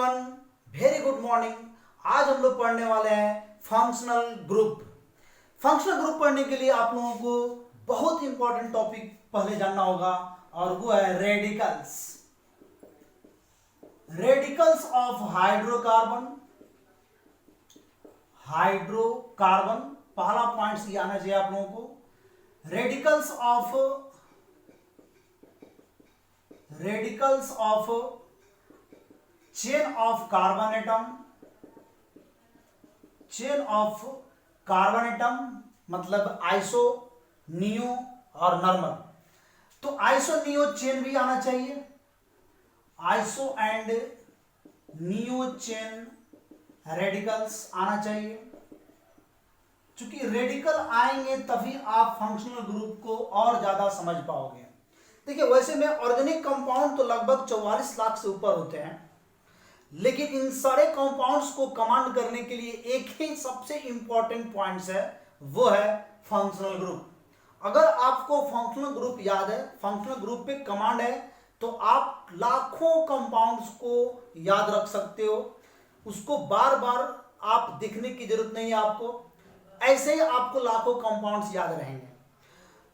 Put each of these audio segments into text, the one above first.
Everyone, very good morning. आज हम लोग पढ़ने वाले हैं फंक्शनल ग्रुप। फंक्शनल ग्रुप पढ़ने के लिए आप लोगों को बहुत इंपॉर्टेंट टॉपिक पहले जानना होगा और वो है radicals. Radicals of hydrocarbon. Hydrocarbon पहला पॉइंट ये आना चाहिए आप लोगों को। Radicals of chain of carbon atom. Chain of carbon atom मतलब आइसो, नियो और नॉर्मल। तो आइसो नियो चेन भी आना चाहिए। Iso and neo chain radicals आना चाहिए। चूंकि रेडिकल आएंगे तभी आप फंक्शनल ग्रुप को और ज्यादा समझ पाओगे। देखिए, वैसे में ऑर्गेनिक कंपाउंड तो लगभग 44 लाख से ऊपर होते हैं, लेकिन इन सारे कंपाउंड्स को कमांड करने के लिए एक ही सबसे इंपॉर्टेंट पॉइंट्स है, वो है फंक्शनल ग्रुप। अगर आपको फंक्शनल ग्रुप याद है, फंक्शनल ग्रुप पे कमांड है, तो आप लाखों कंपाउंड्स को याद रख सकते हो। उसको बार बार आप देखने की जरूरत नहीं है आपको, ऐसे ही आपको लाखों कंपाउंड्स याद रहेंगे।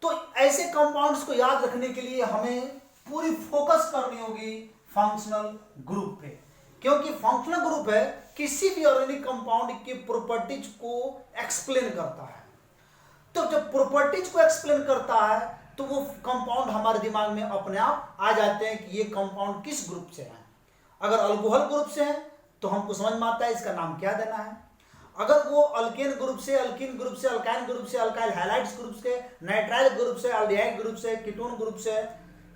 तो ऐसे कंपाउंड्स को याद रखने के लिए हमें पूरी फोकस करनी होगी फंक्शनल ग्रुप पे, क्योंकि फंक्शनल ग्रुप है किसी भी ऑर्गेनिक कंपाउंड के प्रॉपर्टीज को एक्सप्लेन करता है। तो जब प्रॉपर्टीज को एक्सप्लेन करता है तो वो कंपाउंड हमारे दिमाग में अपने आप आ जाते हैं कि ये कंपाउंड किस ग्रुप से है। अगर अल्कोहल ग्रुप से है तो हमको समझ में आता है इसका नाम क्या देना है। अगर वो अल्केन ग्रुप से, अल्किन ग्रुप से, अल्काइन ग्रुप से, अल्काइल हैलाइड्स ग्रुप से, नाइट्राइल ग्रुप से, एल्डिहाइड ग्रुप से, कीटोन ग्रुप से,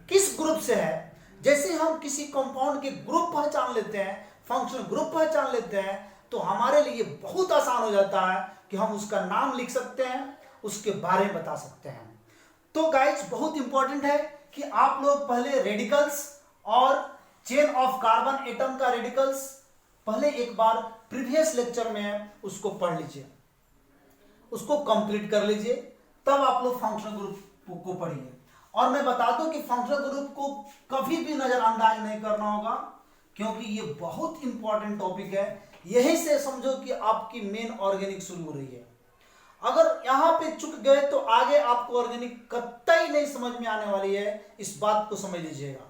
किस ग्रुप से है, जैसे हम किसी कंपाउंड के ग्रुप पहचान लेते हैं, फंक्शनल ग्रुप पहचान लेते हैं, तो हमारे लिए बहुत आसान हो जाता है कि हम उसका नाम लिख सकते हैं, उसके बारे में बता सकते हैं। तो गाइस, बहुत इंपॉर्टेंट है कि आप लोग पहले रेडिकल्स और चेन ऑफ कार्बन एटम का रेडिकल्स पहले एक बार प्रीवियस लेक्चर में उसको पढ़ लीजिए, उसको कंप्लीट कर लीजिए, तब आप लोग फंक्शनल ग्रुप को पढ़िए। और मैं बता दूं कि फंक्शनल ग्रुप को कभी भी नजरअंदाज नहीं करना होगा, क्योंकि ये बहुत इंपॉर्टेंट टॉपिक है। यही से समझो कि आपकी मेन ऑर्गेनिक शुरू हो रही है। अगर यहां पे चुक गए तो आगे आपको ऑर्गेनिक कतई नहीं समझ में आने वाली है, इस बात को समझ लीजिएगा।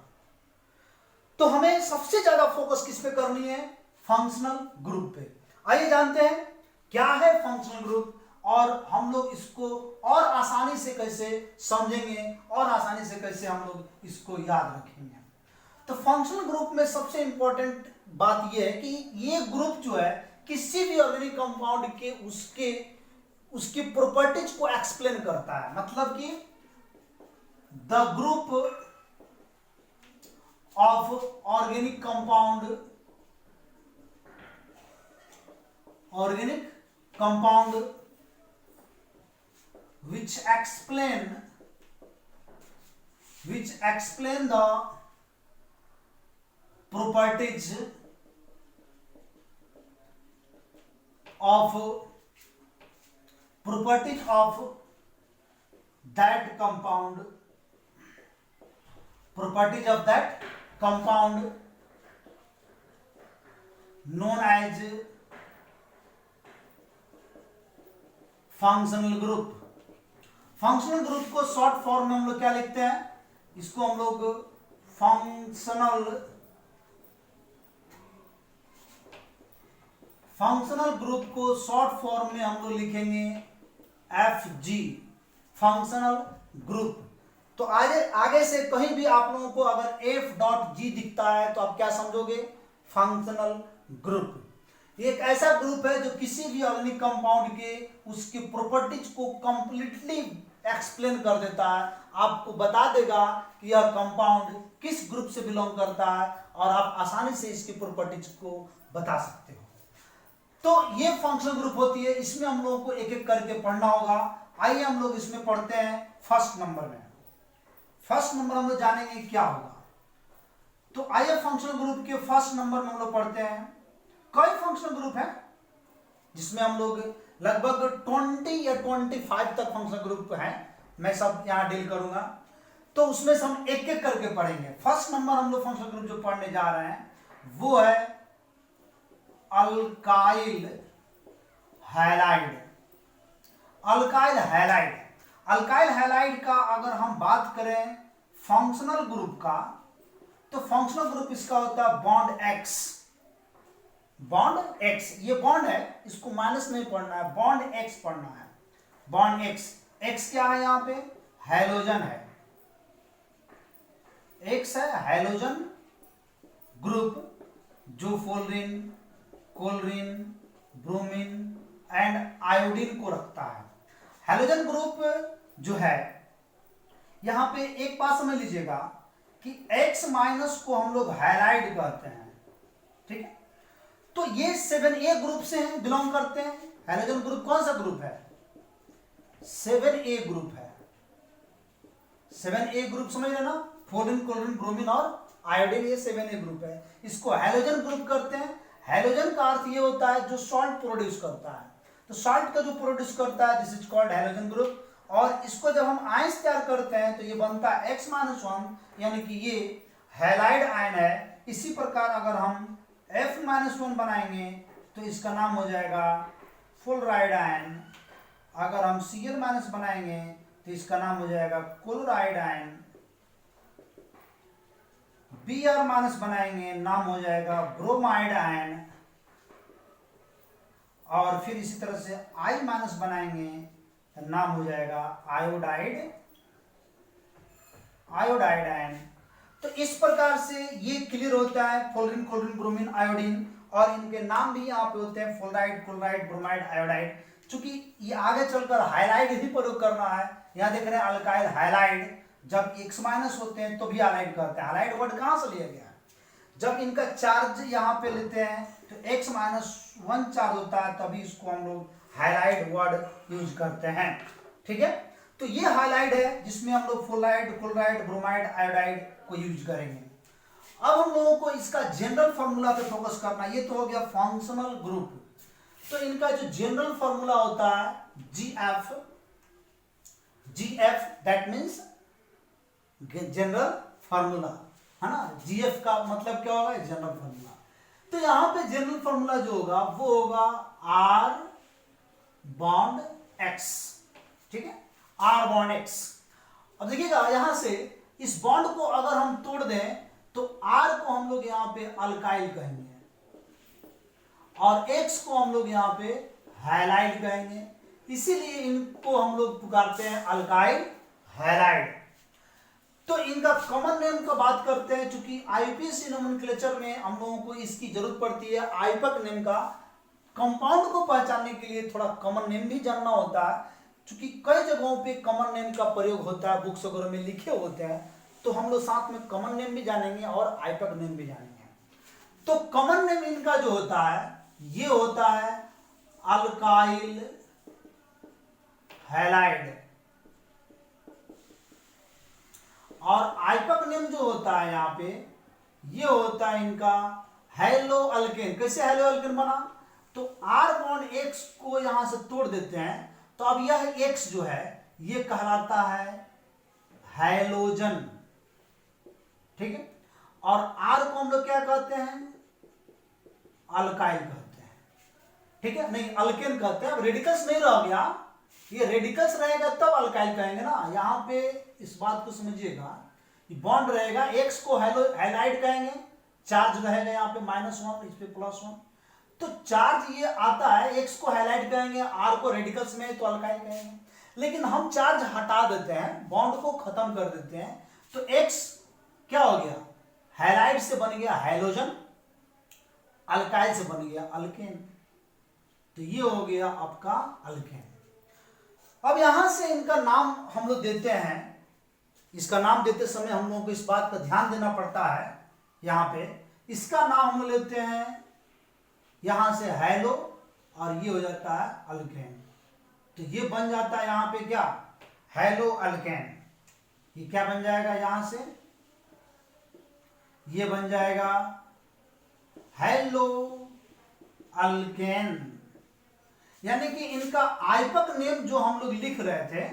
तो हमें सबसे ज्यादा फोकस किस पे करनी है? फंक्शनल ग्रुप पे। आइए जानते हैं क्या है फंक्शनल ग्रुप और हम लोग इसको और आसानी से कैसे समझेंगे और आसानी से कैसे हम लोग इसको याद रखेंगे। तो फंक्शनल ग्रुप में सबसे इंपॉर्टेंट बात यह है कि ये ग्रुप जो है किसी भी ऑर्गेनिक कंपाउंड के उसकी प्रॉपर्टीज को एक्सप्लेन करता है। मतलब कि the group of organic compound which explain the properties of that compound, known as functional group. Functional group को शॉर्ट फॉर्म में हम लोग क्या लिखते हैं? इसको हम लोग फंक्शनल ग्रुप को शॉर्ट फॉर्म में हम लोग लिखेंगे FG, फंक्शनल ग्रुप। तो आगे से कहीं भी आप लोगों को अगर F.G दिखता है तो आप क्या समझोगे? Functional group. एक ऐसा ग्रुप है जो किसी भी ऑर्गेनिक कंपाउंड के उसकी प्रॉपर्टीज को कंप्लीटली एक्सप्लेन कर देता है, आपको बता देगा कि यह कंपाउंड किस ग्रुप से बिलोंग करता है और आप आसानी से इसकी प्रॉपर्टीज को बता सकते हो। तो ये फंक्शनल ग्रुप होती है, इसमें हम लोगों को एक एक करके पढ़ना होगा। आइए हम लोग इसमें पढ़ते हैं फर्स्ट नंबर में। फर्स्ट नंबर हम लोग जानेंगे क्या होगा। तो आइए फंक्शनल ग्रुप के फर्स्ट नंबर में हम लोग पढ़ते हैं। कई फंक्शनल ग्रुप है जिसमें हम लोग लगभग 20 या 25 तक फंक्शनल ग्रुप है, मैं सब यहां डील करूंगा। तो उसमें से हम एक एक करके पढ़ेंगे। फर्स्ट नंबर हम लोग फंक्शनल ग्रुप जो पढ़ने जा रहे हैं वो है alkyl halide. Alkyl halide, alkyl halide का अगर हम बात करें फंक्शनल ग्रुप का, तो फंक्शनल ग्रुप इसका होता है बॉन्ड एक्स। बॉन्ड एक्स, ये बॉन्ड है, इसको माइनस नहीं पढ़ना है, बॉन्ड एक्स पढ़ना है। बॉन्ड एक्स, एक्स क्या है यहां पे, हैलोजन है, एक्स है हैलोजन ग्रुप जो fluorine, chlorine, bromine and iodine को रखता है। हैलोजन ग्रुप जो है, यहां पे एक बात समझ लीजिएगा कि X माइनस को हम लोग हैलाइड कहते हैं, ठीक है। तो ये 7A ग्रुप से हैं, बिलोंग करते हैं। हैलोजन ग्रुप कौन सा ग्रुप है, 7A ग्रुप है। 7A ग्रुप समझ लेना, फ्लोरीन, क्लोरीन, ब्रोमीन और आयोडीन, ये 7A ग्रुप है। इसको हैलोजन ग्रुप करते हैं। हैलोजन का अर्थ ये होता है जो सॉल्ट प्रोड्यूस करता है, तो सॉल्ट का जो प्रोड्यूस करता है this is called halogen group. और इसको जब हम आयंस तैयार करते हैं तो ये बनता है X-1, यानी कि ये हैलाइड आयन है। इसी प्रकार अगर हम F-1 बनाएंगे तो इसका नाम हो जाएगा फ्लोराइड आयन। अगर हम Cl- बनाएंगे तो इसका नाम हो जाएगा क्लोराइड आयन। Br- बनाएंगे, नाम हो जाएगा ब्रोमाइड आयन। और फिर इसी तरह से I- बनाएंगे तो नाम हो जाएगा आयोडाइड, आयोडाइड आयन। तो इस प्रकार से ये क्लियर होता है फ्लोरीन, क्लोरीन, ब्रोमीन, आयोडीन, और इनके नाम भी यहाँ पे होते हैं फ्लोराइड, क्लोराइड, ब्रोमाइड, आयोडाइड। चूंकि ये आगे चलकर हाइलाइड ही प्रयोग करना है, यहाँ देख रहे हैं अल्काइल हैलाइड, जब X- होते हैं तो भी हाइलाइड करते हैं। हाइलाइड वर्ड कहां से लिया गया है, जब इनका चार्ज यहाँ पे लेते हैं तो X-1 चार्ज होता है, तभी इसको हम लोग हाइलाइड वर्ड यूज करते हैं, ठीक है। तो ये हाइलाइड है जिसमें हम लोग फ्लोराइड, क्लोराइड, ब्रोमाइड, आयोडाइड को यूज करेंगे। अब हम लोगों को इसका जनरल फार्मूला पे फोकस करना। ये तो हो गया फंक्शनल ग्रुप, तो इनका जो जनरल फार्मूला होता है GF, GF that means general formula, है ना। GF का मतलब क्या होगा, जनरल फार्मूला। तो यहां पे जनरल फार्मूला जो होगा वो होगा R बॉन्ड X, ठीक है, R बॉन्ड X। अब देखिएगा यहां से इस बॉन्ड को अगर हम तोड़ दें तो R को हम लोग यहां पे अल्काइल कहेंगे और X को हम लोग यहां पे हैलाइड कहेंगे, इसीलिए इनको हम लोग पुकारते हैं अल्काइल हैलाइड। तो इनका कॉमन नेम का बात करते हैं, चूंकि आईयूपीएसी नोमेनक्लेचर में हम लोगों को इसकी जरूरत पड़ती है आईपक नेम का। कंपाउंड को पहचानने के लिए थोड़ा कॉमन नेम भी जानना होता है, चूंकि कई जगहों पे कॉमन नेम का प्रयोग होता है, बुक्स वगैरह में लिखे होते हैं, तो हम लोग साथ में कॉमन नेम भी जानेंगे और आईपक नेम भी जानेंगे। तो कॉमन नेम इनका जो होता है ये होता है अल्काइल हैलाइड, और आइपक नेम जो होता है यहाँ पे ये होता है इनका हेलो अल्केन। कैसे हेलो अल्केन बना, तो R बॉन्ड X को यहां से तोड़ देते हैं, तो अब यह X जो है ये कहलाता है हैलोजन, ठीक है। और R को हम लोग क्या कहते हैं, अल्काइल कहते हैं, ठीक है, नहीं अल्केन कहते हैं। अब रेडिकल्स नहीं रह गया, ये रेडिकल्स रहेगा तब अल्काइल कहेंगे ना। यहां पे इस बात को समझिएगा, बॉन्ड रहेगा, X को हैलाइड कहेंगे, चार्ज रहेगा यहाँ पे -1, इस पे +1, तो चार्ज ये आता है, X को हैलाइड कहेंगे, R को रेडिकल्स में तो अल्काइल कहेंगे। लेकिन हम चार्ज हटा देते हैं, बॉन्ड को खत्म कर देते हैं, तो X क्या हो गया, हैलाइड से बन गया हैलोजन, अल्काइल से बन गया अल्केन, तो ये हो गया आपका अल्केन। अब यहां से इनका नाम हम लोग देते हैं, इसका नाम देते समय हम लोगों को इस बात का ध्यान देना पड़ता है, यहां पे इसका नाम हम लेते हैं यहां से हैलो, और ये हो जाता है अल्केन, तो ये बन जाता है यहां पे क्या, हैलो अल्केन। ये क्या बन जाएगा, यहां से ये बन जाएगा हैलो अल्केन। यानी कि इनका आइपक नेम जो हम लोग लिख रहे थे,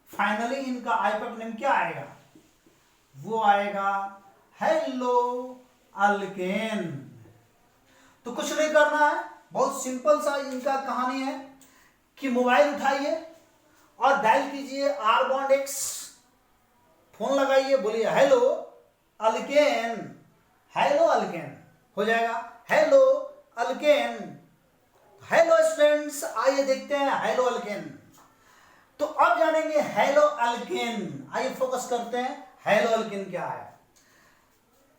फाइनली इनका आइपक नेम क्या आएगा, वो आएगा हेलो अल्केन। तो कुछ नहीं करना है, बहुत सिंपल सा इनका कहानी है कि मोबाइल उठाइए और डायल कीजिए R बॉन्ड X, फोन लगाइए, बोलिए हेलो अल्केन, हेलो अल्केन, हो जाएगा हेलो अल्केन। हेलो स्टूडेंट्स, आइए देखते हैं हेलो अल्केन। तो अब जानेंगे हेलो अल्केन, आइए फोकस करते हैं हेलो अल्केन क्या है।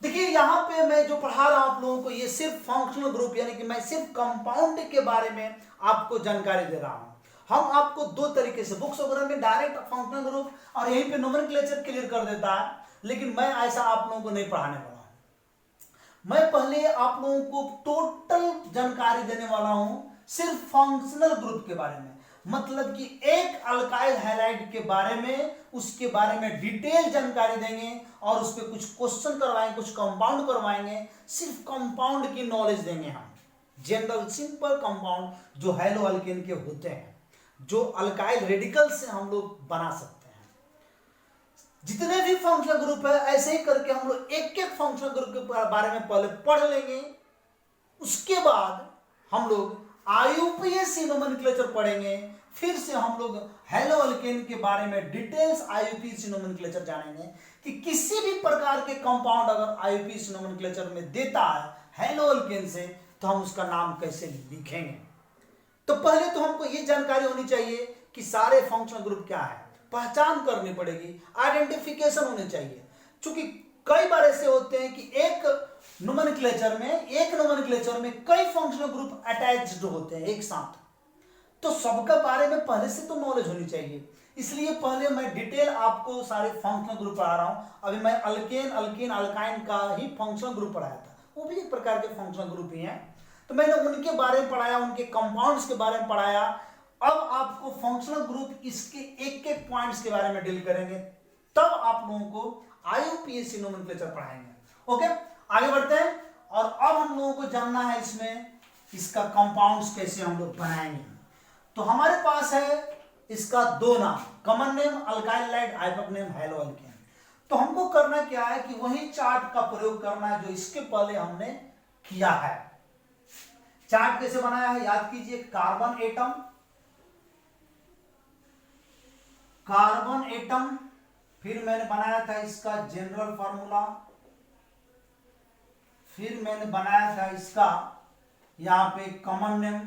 देखिए यहां पे मैं जो पढ़ा रहा हूं आप लोगों को, ये सिर्फ फंक्शनल ग्रुप, यानी कि मैं सिर्फ कंपाउंड के बारे में आपको जानकारी दे रहा हूं। हम आपको दो तरीके से, बुक्स वगैरह में डायरेक्ट फंक्शनल ग्रुप और यहीं पे नोमेनक्लेचर क्लियर कर देता है, लेकिन मैं ऐसा आप लोगों को नहीं पढ़ाने वाला हूं। मैं पहले आप लोगों को टोटल जानकारी देने वाला हूं सिर्फ फंक्शनल ग्रुप के बारे में, मतलब कि एक अल्काइल हैलाइड के बारे में, उसके बारे में डिटेल जानकारी देंगे और उस पर कुछ क्वेश्चन करवाएंगे, कुछ कंपाउंड करवाएंगे, सिर्फ कंपाउंड की नॉलेज देंगे हम, जनरल सिंपल कंपाउंड जो हेलो अल्केन के होते हैं, जो अल्काइल रेडिकल से हम लोग बना सकते हैं। जितने भी फंक्शनल ग्रुप है ऐसे ही करके हम लोग एक एक फंक्शनल ग्रुप के बारे में पहले पढ़ लेंगे, उसके बाद हम लोग आईयूपीएसी नोमेनक्लेचर पढ़ेंगे, फिर से हम लोग हेलो अल्केन के बारे में डिटेल्स आईयूपीएसी नोमेनक्लेचर जानेंगे कि किसी भी प्रकार के कंपाउंड अगर आईयूपीएसी नोमेनक्लेचर में देता है हेलो अल्केन से, तो हम उसका नाम कैसे लिखेंगे। तो पहले तो हमको ये जानकारी होनी चाहिए कि सारे फंक्शनल ग्रुप क्या है, पहचान करनी पड़ेगी, आइडेंटिफिकेशन होनी चाहिए। क्योंकि कई बार ऐसे होते हैं कि एक नोमेनक्लेचर में कई फंक्शनल ग्रुप अटैच्ड होते हैं एक साथ, तो सबके बारे में पहले से तो नॉलेज होनी चाहिए। इसलिए पहले मैं डिटेल आपको सारे फंक्शनल ग्रुप पढ़ा रहा हूं। अभी मैं अल्केन, अल्कीन, अल्काइन का ही फंक्शनल ग्रुप पढ़ाया था, वो भी एक प्रकार के फंक्शनल ग्रुप ही हैं, तो मैंने उनके बारे में पढ़ाया, उनके कंपाउंड्स के बारे में पढ़ाया। अब आपको फंक्शनल ग्रुप इसके एक एक पॉइंट्स के बारे में डील करेंगे, तब आप लोगों को आईयूपीएसी नोमेनक्लेचर पढ़ाएंगे। ओके, आगे बढ़ते हैं। और अब हम लोगों को जानना है इसमें इसका कंपाउंड्स कैसे हम लोग बनाएंगे। तो हमारे पास है इसका दो नाम, common name alkyl halide, hyper name hello alkane. तो हमको करना क्या है कि वही चार्ट का प्रयोग करना है जो इसके पहले हमने किया है। चार्ट कैसे बनाया है याद कीजिए, कार्बन एटम, फिर मैंने बनाया था इसका जनरल फार्मूला, फिर मैंने बनाया था इसका यहां पे कॉमन नेम,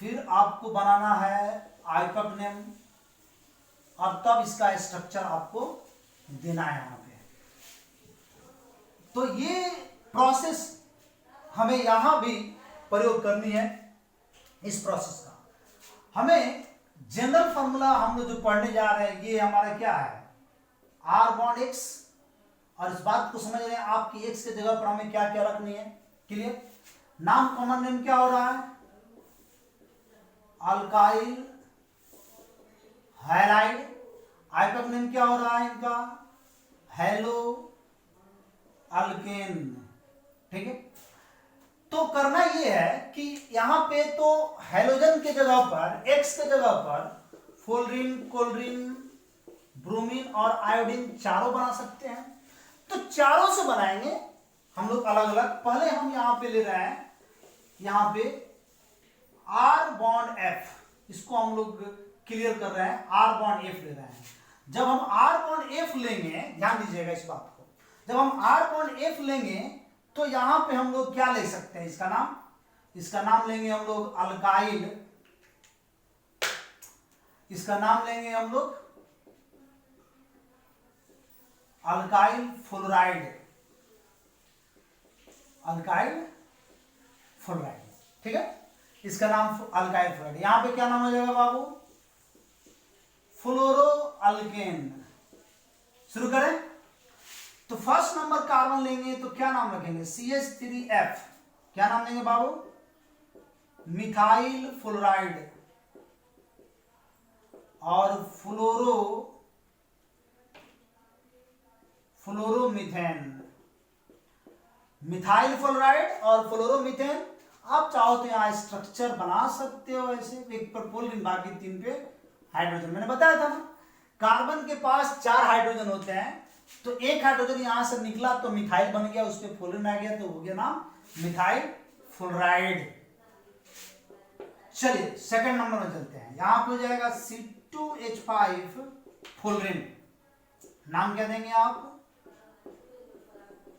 फिर आपको बनाना है आइपक नेम, और तब इसका स्ट्रक्चर आपको देना है यहां पे। तो ये प्रोसेस हमें यहां भी प्रयोग करनी है। इस प्रोसेस का हमें जनरल फार्मूला हम लोग जो पढ़ने जा रहे हैं, ये हमारा क्या है, R बॉन्ड X, और इस बात को समझ रहे हैं आपकी X के जगह पर हमें क्या क्या रखनी है, क्लियर। नाम कॉमन नेम क्या हो रहा है, अल्काइल हैलाइड, आइपक नेम क्या हो रहा है इनका, हेलो अल्केन, ठीक है। तो करना ये है कि यहां पे तो हेलोजन के जगह पर, X के जगह पर फ्लोरीन, क्लोरीन, ब्रोमीन और आयोडीन चारों बना सकते हैं। तो चारों से बनाएंगे हम लोग अलग अलग। पहले हम यहां पे ले रहे हैं, यहां पे R बॉन्ड F, इसको हम लोग क्लियर कर रहे हैं, R बॉन्ड F ले रहे हैं। जब हम R बॉन्ड F लेंगे, ध्यान दीजिएगा इस बात को, जब हम R बॉन्ड F लेंगे तो यहां पे हम लोग क्या ले सकते हैं, इसका नाम लेंगे हम लोग अल्काइल, इसका नाम लेंगे हम लोग अल्काइल फ्लोराइड, ठीक है, इसका नाम अल्काइल फ्लोराइड। यहां पे क्या नाम हो जाएगा बाबू, फ्लोरो अल्केन। शुरू करें। तो फर्स्ट नंबर कार्बन लेंगे तो क्या नाम रखेंगे, CH3F, क्या नाम लेंगे बाबू, मिथाइल फ्लोराइड, और फ्लोरोमीथेन, मिथाइल फ्लोराइड और फ्लोरोमीथेन। आप चाहो तो यहां स्ट्रक्चर बना सकते हो ऐसे, एक पर क्लोरीन, बाकी तीन पे हाइड्रोजन। मैंने बताया था ना, कार्बन के पास 4 हाइड्रोजन होते हैं, तो एक हाइड्रोजन यहां से निकला तो मिथाइल बन गया, उस पर फ्लोरीन आ गया तो हो गया नाम मिथाइल फ्लोराइड। चलिए सेकंड नंबर में चलते हैं। यहां पे हो जाएगा C2H5 फ्लोरीन, नाम क्या देंगे आप,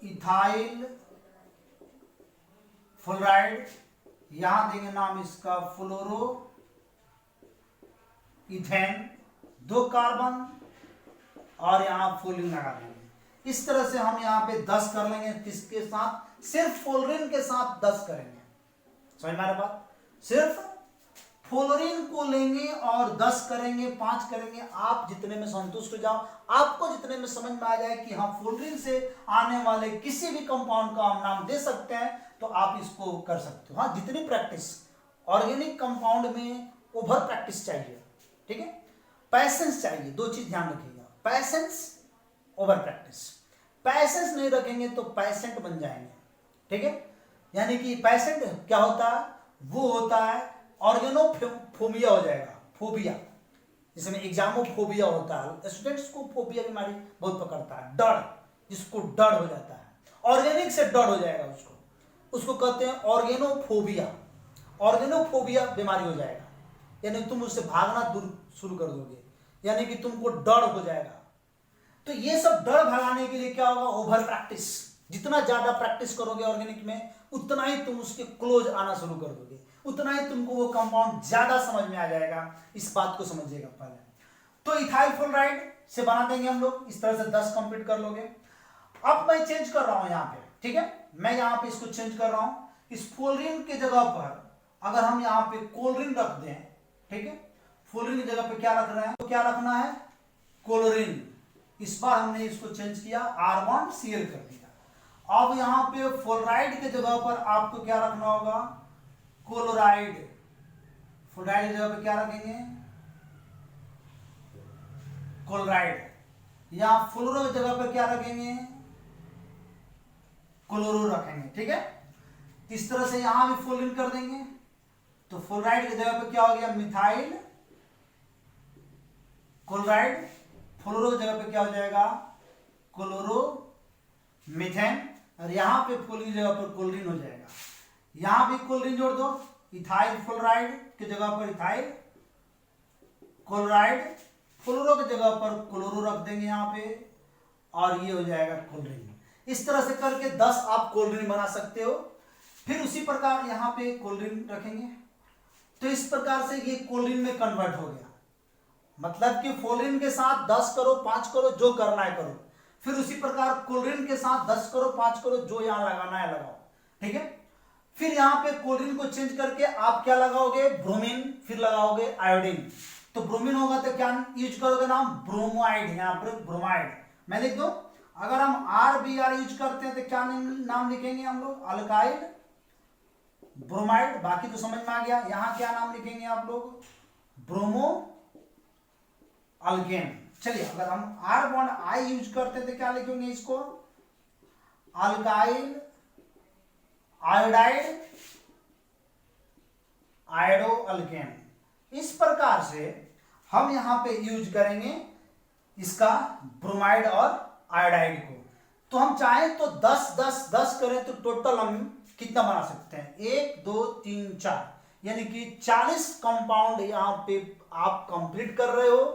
इथाइल फ्लोराइड। यहां देंगे नाम इसका फ्लोरो इथेन, 2 कार्बन और यहां फ्लोरीन लगा देंगे। इस तरह से हम यहां पे 10 कर लेंगे, किसके साथ, सिर्फ फ्लोरीन के साथ 10 करेंगे। समझ में आ रहा बात, सिर्फ फ्लोरीन को लेंगे और 10 करेंगे, 5 करेंगे, आप जितने में संतुष्ट हो जाओ, आपको जितने में समझ में आ जाए कि हाँ फ्लोरीन से आने वाले किसी भी कंपाउंड का हम नाम दे सकते हैं, तो आप इसको कर सकते हो। हाँ, जितनी प्रैक्टिस, ऑर्गेनिक कंपाउंड में ओवर प्रैक्टिस चाहिए, ठीक है, पैसेंस चाहिए, 2 चीज ध्यान रखिएगा, पैसेंस, ओवर प्रैक्टिस। पैसेंस नहीं रखेंगे तो पैसेंट बन जाएंगे, ठीक है। यानी कि पैसेंट क्या होता है, वो होता है ऑर्गेनोफोबिया हो जाएगा, फोबिया, जिसमें एग्जामोफोबिया होता है, स्टूडेंट्स को फोबिया बीमारी बहुत पकड़ता है, डर, जिसको डर हो जाता है, ऑर्गेनिक से डर हो जाएगा उसको कहते हैं ऑर्गेनोफोबिया। ऑर्गेनोफोबिया बीमारी हो जाएगा, यानी तुम उससे भागना दूर शुरू कर दोगे, यानी कि तुमको डर हो जाएगा। तो ये सब डर भगाने के लिए क्या होगा, ओवर प्रैक्टिस। जितना ज्यादा प्रैक्टिस करोगे ऑर्गेनिक में, उतना ही तुम उसके क्लोज आना शुरू कर दोगे, उतना ही तुमको वो कंपाउंड ज्यादा समझ में आ जाएगा। इस बात को समझिएगा पहले। तो इथाइल फ्लोराइड से बना देंगे हम लोग, इस तरह से 10 कंप्लीट कर लोगे। अब मैं चेंज कर रहा हूं यहां पे, ठीक है, मैं यहां पे इसको चेंज कर रहा हूं। इस फ्लोरीन के जगह पर अगर हम यहां पे क्लोरीन रख दें, ठीक है, फ्लोरीन की जगह पे क्या रख रहे हैं, तो क्या रखना है, क्लोरीन। इस बार हमने इसको चेंज किया, R1Cl कर दिया। अब यहां पे फ्लोराइड के जगह पर आपको क्या रखना होगा, क्लोराइड। फ्लोराइड की जगह पे क्या रखेंगे, क्लोराइड। यहां फ्लोरो की जगह पे क्या रखेंगे, क्लोरो रखेंगे, ठीक है। इस तरह से यहां भी फ्लोरीन कर देंगे, तो फ्लोराइड की जगह पे क्या हो गया, मिथाइल क्लोराइड। फ्लोरो की जगह पे क्या हो जाएगा, क्लोरो मीथेन। और यहां पे फ्लोरीन की जगह पर क्लोरीन हो जाएगा। यहां भी क्लोरीन जोड़ दो, इथाइल फ्लोराइड की जगह पर इथाइल क्लोराइड, फ्लोरो की जगह पर क्लोरो रख देंगे यहां पे, और ये हो जाएगा क्लोरीन। इस तरह से करके 10 आप क्लोरीन बना सकते हो। फिर उसी प्रकार यहां पे क्लोरीन रखेंगे, तो इस प्रकार से ये क्लोरीन में कन्वर्ट हो गया। मतलब कि फ्लोरीन के साथ 10 करो, 5 करो, जो करना है करो। फिर उसी प्रकार क्लोरीन के साथ 10 करो, 5 करो, जो यहां लगाना है लगाओ, ठीक है। फिर यहां पे क्लोरीन को चेंज करके आप क्या लगाओगे, ब्रोमीन, फिर लगाओगे आयोडीन। तो ब्रोमीन होगा तो क्या यूज करोगे नाम, ब्रोमाइड। यहां पर ब्रोमाइड मैं लिख दो। अगर हम RBr यूज करते हैं तो क्या नाम लिखेंगे हम लोग, अल्काइल ब्रोमाइड। बाकी तो समझ में आ गया। यहां क्या नाम लिखेंगे आप लोग, ब्रोमो अल्केन। चलिए, अगर हम R यूज करते तो क्या लिखेंगे इसको, अल्काइल आयोडाइड आयोडो अल्केन। इस प्रकार से हम यहां पे यूज करेंगे इसका ब्रोमाइड और आयोडाइड को। तो हम चाहें तो 10 10 10 करें तो टोटल हम कितना बना सकते हैं, 1 2 3 4, यानी कि 40 कंपाउंड यहां पे आप कंप्लीट कर रहे हो।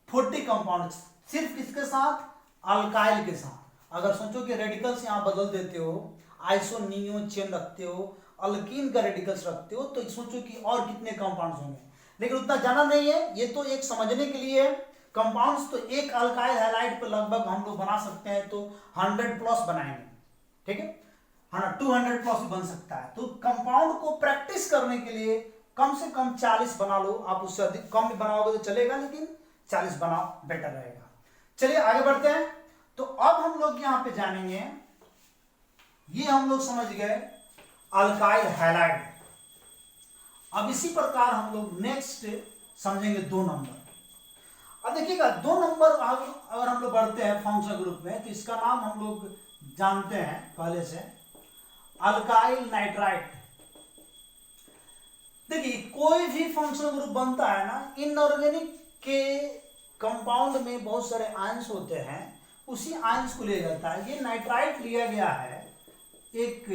40 कंपाउंड सिर्फ किसके साथ, अल्काइल के साथ। अगर सोचो कि रेडिकल्स यहां बदल देते हो, आइसो नियो चेन रखते हो, अल्कीन का रेडिकल्स रखते हो, तो सोचो कि और कितने कंपाउंड्स होंगे। लेकिन उतना जाना नहीं है, ये तो एक समझने के लिए कंपाउंड्स। तो एक अल्काइल हैलाइड पे लगभग हम लोग बना सकते हैं तो 100+ बनाएंगे, ठीक है, हाँ 200 प्लस बन सकता है। तो कंपाउंड को प्रैक्टिस करने के लिए कम से कम 40 बना लो। आप उससे अधिक कम भी बनाओगे तो चलेगा, लेकिन 40 बनाओ, बेटर रहेगा। चलिए आगे बढ़ते हैं। तो अब हम लोग यहां पे जानेंगे, ये हम लोग समझ गए अल्काइल हैलाइड। अब इसी प्रकार हम लोग नेक्स्ट समझेंगे 2 नंबर। अब देखिएगा 2 नंबर अगर हम लोग बढ़ते हैं फंक्शनल ग्रुप में, तो इसका नाम हम लोग जानते हैं पहले से, अल्काइल नाइट्राइट। देखिए कोई भी फंक्शनल ग्रुप बनता है ना, इनऑर्गेनिक के कंपाउंड में बहुत सारे आयंस होते हैं, उसी आयंस को लिया जाता है। ये नाइट्राइट लिया गया है, एक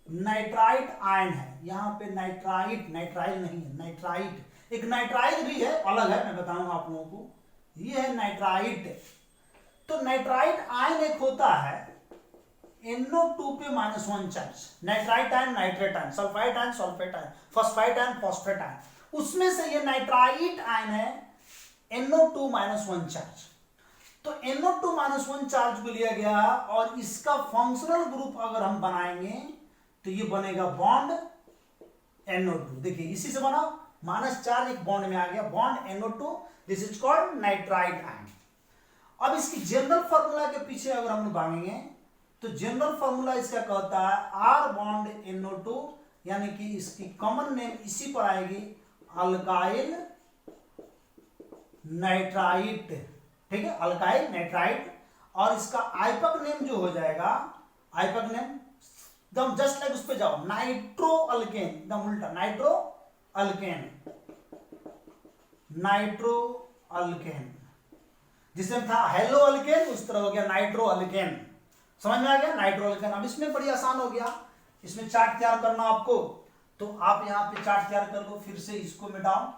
नाइट्राइट आयन है, यहाँ पे नाइट्राइट, नाइट्राइल नहीं है, नाइट्राइट। एक नाइट्राइल भी है, अलग है, मैं बताऊंगा आप लोगों को। ये है नाइट्राइट। तो नाइट्राइट आयन एक होता है NO2 पे -1 charge, nitrite ion, nitrate ion, sulphide ion, sulphate ion, phosphide ion, phosphate ion, उसमें से ये नाइट्राइट आयन है NO2 -1 चार्ज। तो NO2 -1 चार्ज को लिया गया और इसका फंक्शनल ग्रुप अगर हम बनाएंगे तो ये बनेगा बॉन्ड NO2। देखिए इसी से बना, माइनस चार्ज एक बॉन्ड में आ गया, bond NO2, this is called nitrite ion. अब इसकी जनरल फार्मूला के पीछे अगर हम भागेंगे तो जनरल फार्मूला इसका कहता है R बॉन्ड NO2, यानी कि इसकी कॉमन नेम इसी पर आएगी, अल्काइल नाइट्राइट। ठीक है, अल्काइल नाइट्राइट। और इसका आइपक नेम जो हो जाएगा, आइपक नेम एकदम जस्ट लाइक उस पे जाओ, नाइट्रो अल्केन, एकदम उल्टा, नाइट्रो अल्केन, नाइट्रो अल्केन। जिसमें था हेलो अल्केन, उस तरह हो गया नाइट्रो अल्केन। समझ में आ गया, नाइट्रो अल्केन। अब इसमें बड़ी आसान हो गया, इसमें चार्ट तैयार करना आपको, तो आप यहां पे चार्ट तैयार कर लो, फिर से इसको मिटाओ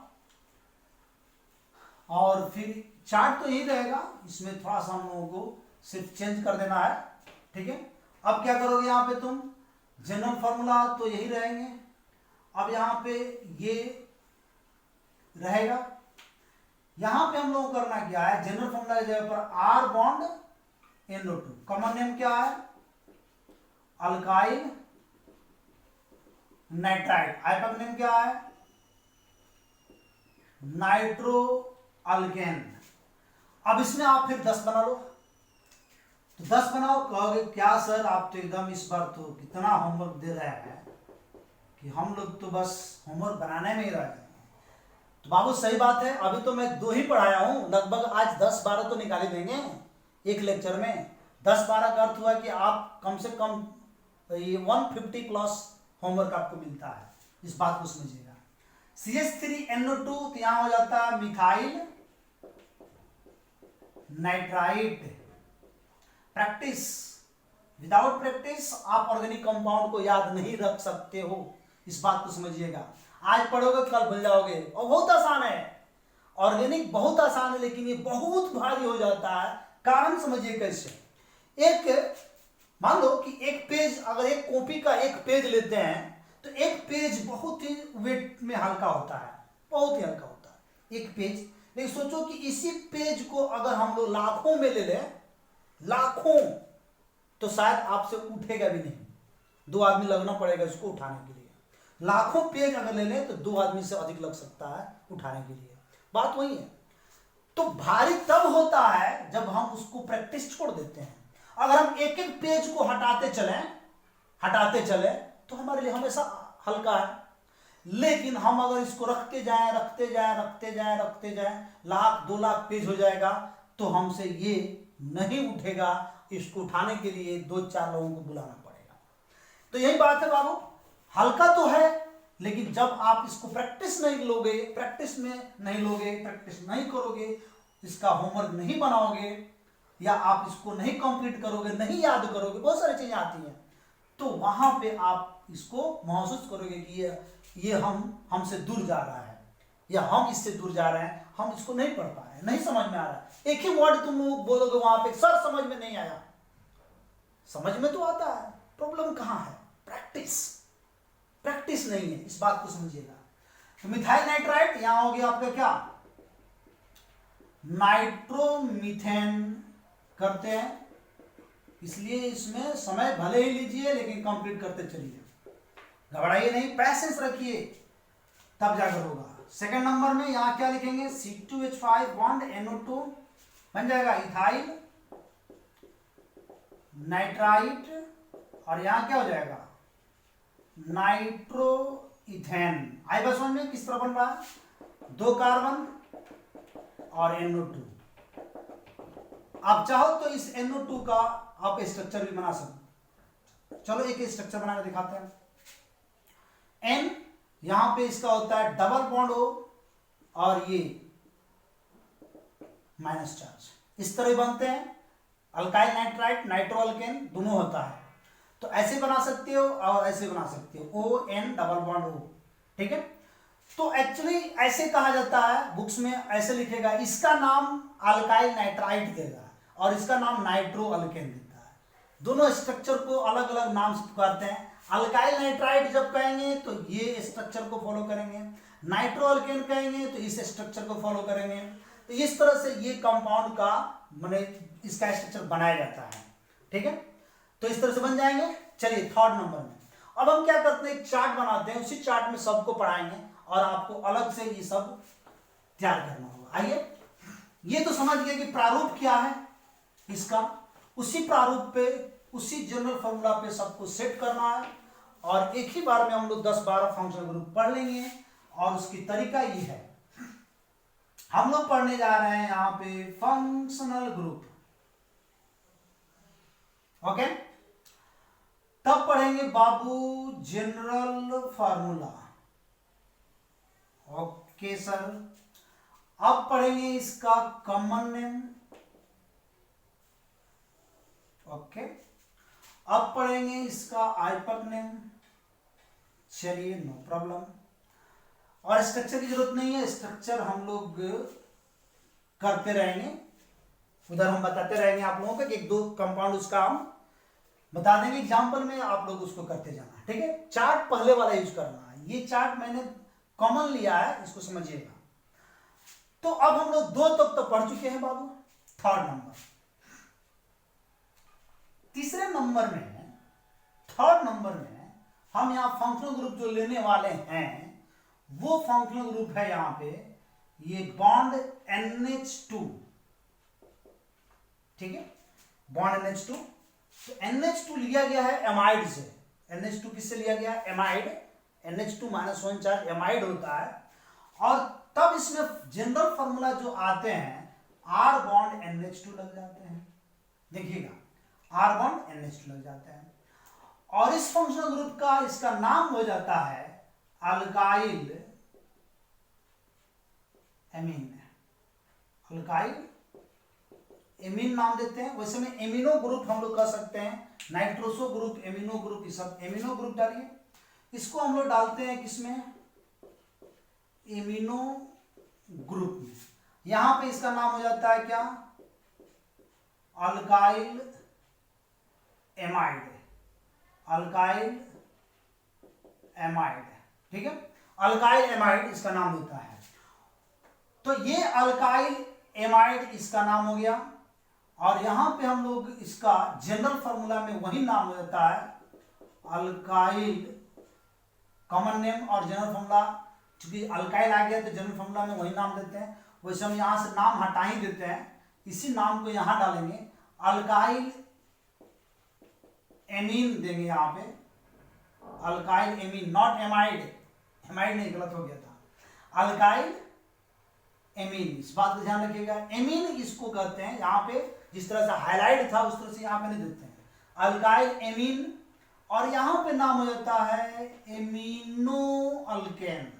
और फिर चार्ट तो यही रहेगा, इसमें थोड़ा सा हम लोगों को सिर्फ चेंज कर देना है। ठीक है, अब क्या करोगे, यहां पे तुम जनरल फॉर्मूला तो यही रहेंगे, अब यहां पे ये रहेगा। यहां पे हम लोग करना क्या है, जनरल फॉर्मूला की जगह पर R bond NO2, common name क्या है, अल्काइल नाइट्राइट, आइपक नेम क्या है, नाइट्रो अल्केन। अब इसमें आप फिर 10 बना लो, तो 10 बनाओ। कहोगे क्या सर आप तो एकदम इस बार तो कितना होमवर्क दे रहे हैं कि हम लोग तो बस होमवर्क बनाने में ही रह गए। तो बाबू सही बात है, अभी तो मैं 2 ही पढ़ाया हूं, लगभग आज 10-12 तो निकाल ही देंगे एक लेक्चर में। 10-12 का अर्थ हुआ कि आप कम से कम ये 150 प्लस होमवर्क आपको मिलता है, इस बात को समझिएगा। CH3NO2 तो यहां हो जाता है methyl nitrite. Practice, without practice आप ऑर्गेनिक कंपाउंड को याद नहीं रख सकते हो, इस बात को समझिएगा। आज पढ़ोगे कल भूल जाओगे, और बहुत आसान है, ऑर्गेनिक बहुत आसान है, लेकिन ये बहुत भारी हो जाता है। कारण समझिए कैसे। एक मान लो कि एक पेज, अगर एक कॉपी का एक पेज लेते हैं तो एक पेज बहुत ही वेट में हल्का होता है, बहुत ही हल्का होता है एक पेज। लेकिन सोचो कि इसी पेज को अगर हम लोग लाखों में ले लें, लाखों, तो शायद आपसे उठेगा भी नहीं, 2 आदमी लगना पड़ेगा इसको उठाने के लिए। लाखों पेज अगर ले लें तो 2 आदमी से अधिक लग सकता है उठाने के लिए, बात वही है। तो भारी तब होता है जब हम उसको प्रैक्टिस छोड़ देते हैं। अगर हम एक एक पेज को हटाते चले तो हमारे लिए हमेशा हल्का है। लेकिन हम अगर इसको रखते जाएं, लाख 2 लाख पेज हो जाएगा, तो हमसे ये नहीं उठेगा। इसको उठाने के लिए 2-4 लोगों को बुलाना पड़ेगा। तो यही बात है बाबू, हल्का तो है, लेकिन जब आप इसको प्रैक्टिस नहीं करोगे, इसका होमवर्क नहीं बनाओगे, या आप इसको नहीं कंप्लीट करोगे, नहीं याद करोगे, बहुत सारी चीजें आती हैं, तो वहां पे आप इसको महसूस करोगे कि ये हमसे दूर जा रहा है, या हम इससे दूर जा रहे हैं, हम इसको नहीं पढ़ पा रहे हैं, नहीं समझ में आ रहा है। एक ही वर्ड तुम लोग बोलोगे वहां पे, सर समझ में नहीं आया, समझ में तो आता है, प्रॉब्लम कहां है, प्रैक्टिस नहीं है, इस बात को समझिएगा। तो मिथाइल नाइट्राइट यहां हो गया आपका क्या, नाइट्रोमीथेन करते हैं, इसलिए इसमें समय भले ही लीजिए लेकिन कंप्लीट करते चलिए, घबराइए नहीं, पैसेंस रखिए, तब जाकर होगा। सेकंड नंबर में यहां क्या लिखेंगे, C2H5 बॉन्ड NO2 बन जाएगा इथाइल नाइट्राइट, और यहां क्या हो जाएगा, नाइट्रो इथेन। आई बस वन में किस तरह बन रहा है, 2 कार्बन और NO2। आप चाहो तो इस NO2 का आप स्ट्रक्चर भी बना सकते। चलो एक स्ट्रक्चर बना के दिखाते हैं। N यहां पे इसका होता है डबल बॉन्ड O, और ये माइनस चार्ज, इस तरह बनते हैं। अल्काइल नाइट्राइट नाइट्रो अल्केन दोनों होता है। तो ऐसे बना सकते हो और ऐसे बना सकते हो, ON डबल बॉन्ड O, ठीक है। तो एक्चुअली ऐसे कहा जाता है, बुक्स में ऐसे लिखेगा, इसका नाम अल्काइल नाइट्राइट देगा और इसका नाम नाइट्रो अल्केन देता है। दोनों स्ट्रक्चर को अलग अलग नाम से पुकारते हैं। अल्काइल नाइट्राइट जब कहेंगे तो ये स्ट्रक्चर को फॉलो करेंगे, नाइट्रो अल्केन कहेंगे तो इस स्ट्रक्चर को फॉलो करेंगे। तो इस तरह से ये कंपाउंड का माने इसका स्ट्रक्चर बनाया जाता है, ठीक है। तो इस तरह से बन जाएंगे। चलिए थर्ड नंबर में अब हम क्या करते हैं, एक चार्ट बनाते हैं, उसी चार्ट में सबको पढ़ाएंगे और आपको अलग से ये सब तैयार करना होगा। आइए, ये तो समझ गए कि प्रारूप क्या है इसका, उसी प्रारूप पे उसी जनरल फॉर्मूला पे सबको सेट करना है और एक ही बार में हम लोग 10-12 फंक्शनल ग्रुप पढ़ लेंगे। और उसकी तरीका ये है, हम लोग पढ़ने जा रहे हैं यहां पे फंक्शनल ग्रुप, ओके। तब पढ़ेंगे बाबू जनरल फार्मूला, ओके सर। अब पढ़ेंगे इसका कॉमन नेम, ओके। अब पढ़ेंगे इसका आइपक नेम, चलिए नो प्रॉब्लम। और स्ट्रक्चर की जरूरत नहीं है, स्ट्रक्चर हम लोग करते रहेंगे, उधर हम बताते रहेंगे आप लोगों को कि एक दो कंपाउंड उसका हम बता देंगे एग्जाम्पल में, आप लोग उसको करते जाना, ठीक है। चार्ट पहले वाला यूज करना है, ये चार्ट मैंने कॉमन लिया है, इसको समझिएगा। तो अब हम लोग 2 तक तो पढ़ चुके हैं बाबू। थर्ड नंबर, तीसरे नंबर में, थर्ड नंबर में हम यहां फंक्शनल ग्रुप जो लेने वाले हैं वो फंक्शनल ग्रुप है यहां पे ये बॉन्ड NH2, ठीक है, बॉन्ड NH2। तो NH2 लिया गया है एमाइड से। NH2 किससे लिया गया है? एमाइड। NH2-1 चार्ज एमाइड होता है और तब इसमें जनरल फॉर्मूला जो आते हैं R बॉन्ड NH2 लग जाते हैं, देखिएगा R बॉन्ड NH2 लग जाते हैं और इस फंक्शनल ग्रुप का इसका नाम हो जाता है अल्काइल एमीन। अल्काइल एमीन नाम देते हैं। वैसे में एमिनो ग्रुप हम लोग कह सकते हैं, नाइट्रोसो ग्रुप, एमिनो ग्रुप, ये सब एमिनो ग्रुप डालिए। इसको हम लोग डालते हैं किसमें? एमिनो ग्रुप में। यहां पे इसका नाम हो जाता है क्या? Alkyl amide. अल्काइल एमाइड, ठीक है, अल्काइल एमाइड इसका नाम होता है। तो ये अल्काइल एमाइड इसका नाम हो गया और यहां पे हम लोग इसका जनरल फॉर्मूला में वही नाम हो जाता है अल्काइल, कॉमन नेम और जनरल फॉर्मूला। क्योंकि अल्काइल आ गया तो जनरल फॉर्मूला में वही नाम देते हैं। वैसे हम यहां से नाम हटा ही देते हैं, इसी नाम को यहां डालेंगे, अल्काइल एमीन देंगे यहां पे, alkyl amine, not amide. Amide नहीं, गलत हो गया था, अल्काइल एमीन। इस बात का ध्यान रखिएगा, एमीन इसको कहते हैं। यहां पे जिस तरह से हाईलाइट था उस तरह से यहां पे नहीं देते हैं, अल्काइल एमीन। और यहां पे नाम हो जाता है एमिनो अल्केन,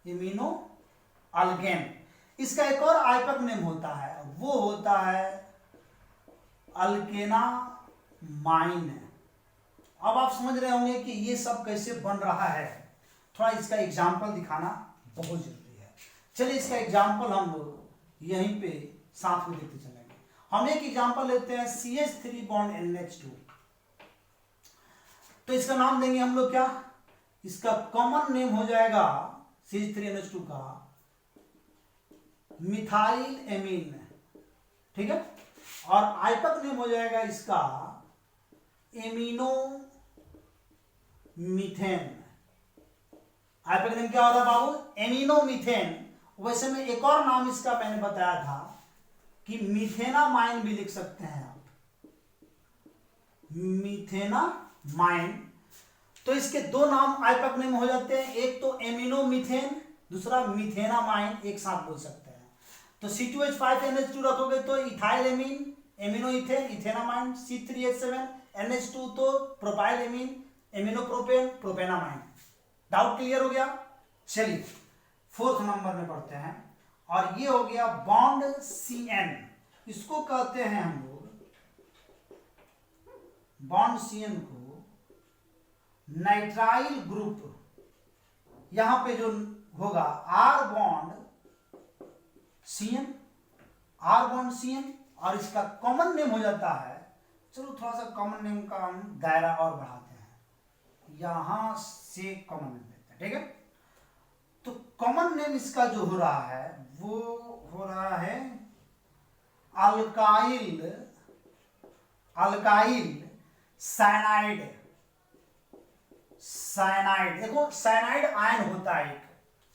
एमिनो अल्केन। इसका एक और आइपक नेम होता है, वो होता है अल्केना माइन। अब आप समझ रहे होंगे कि ये सब कैसे बन रहा है। थोड़ा इसका एग्जाम्पल दिखाना बहुत जरूरी है। चलिए इसका एग्जाम्पल हम लोग यहीं पे साथ में देखते चलेंगे। हम एक एग्जाम्पल लेते हैं CH3 बॉन्ड NH2। तो इसका नाम देंगे हम लोग क्या? इसका कॉमन नेम हो जाएगा CH3NH2 का मिथाइल एमीन, ठीक है। और आइपक नेम हो जाएगा इसका एमिनो मीथेन। आइपक नेम क्या हो रहा है बाबू? Amino methane. वैसे में एक और नाम इसका मैंने बताया था कि मीथेनामाइन भी लिख सकते हैं आप, मीथेनामाइन। तो इसके 2 नाम आइपक नेम हो जाते हैं, एक तो एमिनो मीथेन, दूसरा मीथेनामाइन, एक साथ बोल सकते हैं। तो C2H5NH2 रखोगे तो ethyl amine, amino ethane, ethanamine. C3H7 NH2 तो propyl amine, aminopropane, propanamine. Doubt clear हो गया? चलिए 4th नंबर में पढ़ते हैं और ये हो गया बॉन्ड CN। इसको कहते हैं हम लोग बॉन्ड CN को नाइट्राइल ग्रुप। यहां पे जो होगा R बॉन्ड CN और इसका कॉमन नेम हो जाता है, चलो थोड़ा सा कॉमन नेम का हम दायरा और बढ़ाते हैं, यहां से कॉमन नेम देते हैं, ठीक है। तो कॉमन नेम इसका जो हो रहा है वो हो रहा है अल्काइल साइनाइड। देखो साइनाइड आयन होता है एक,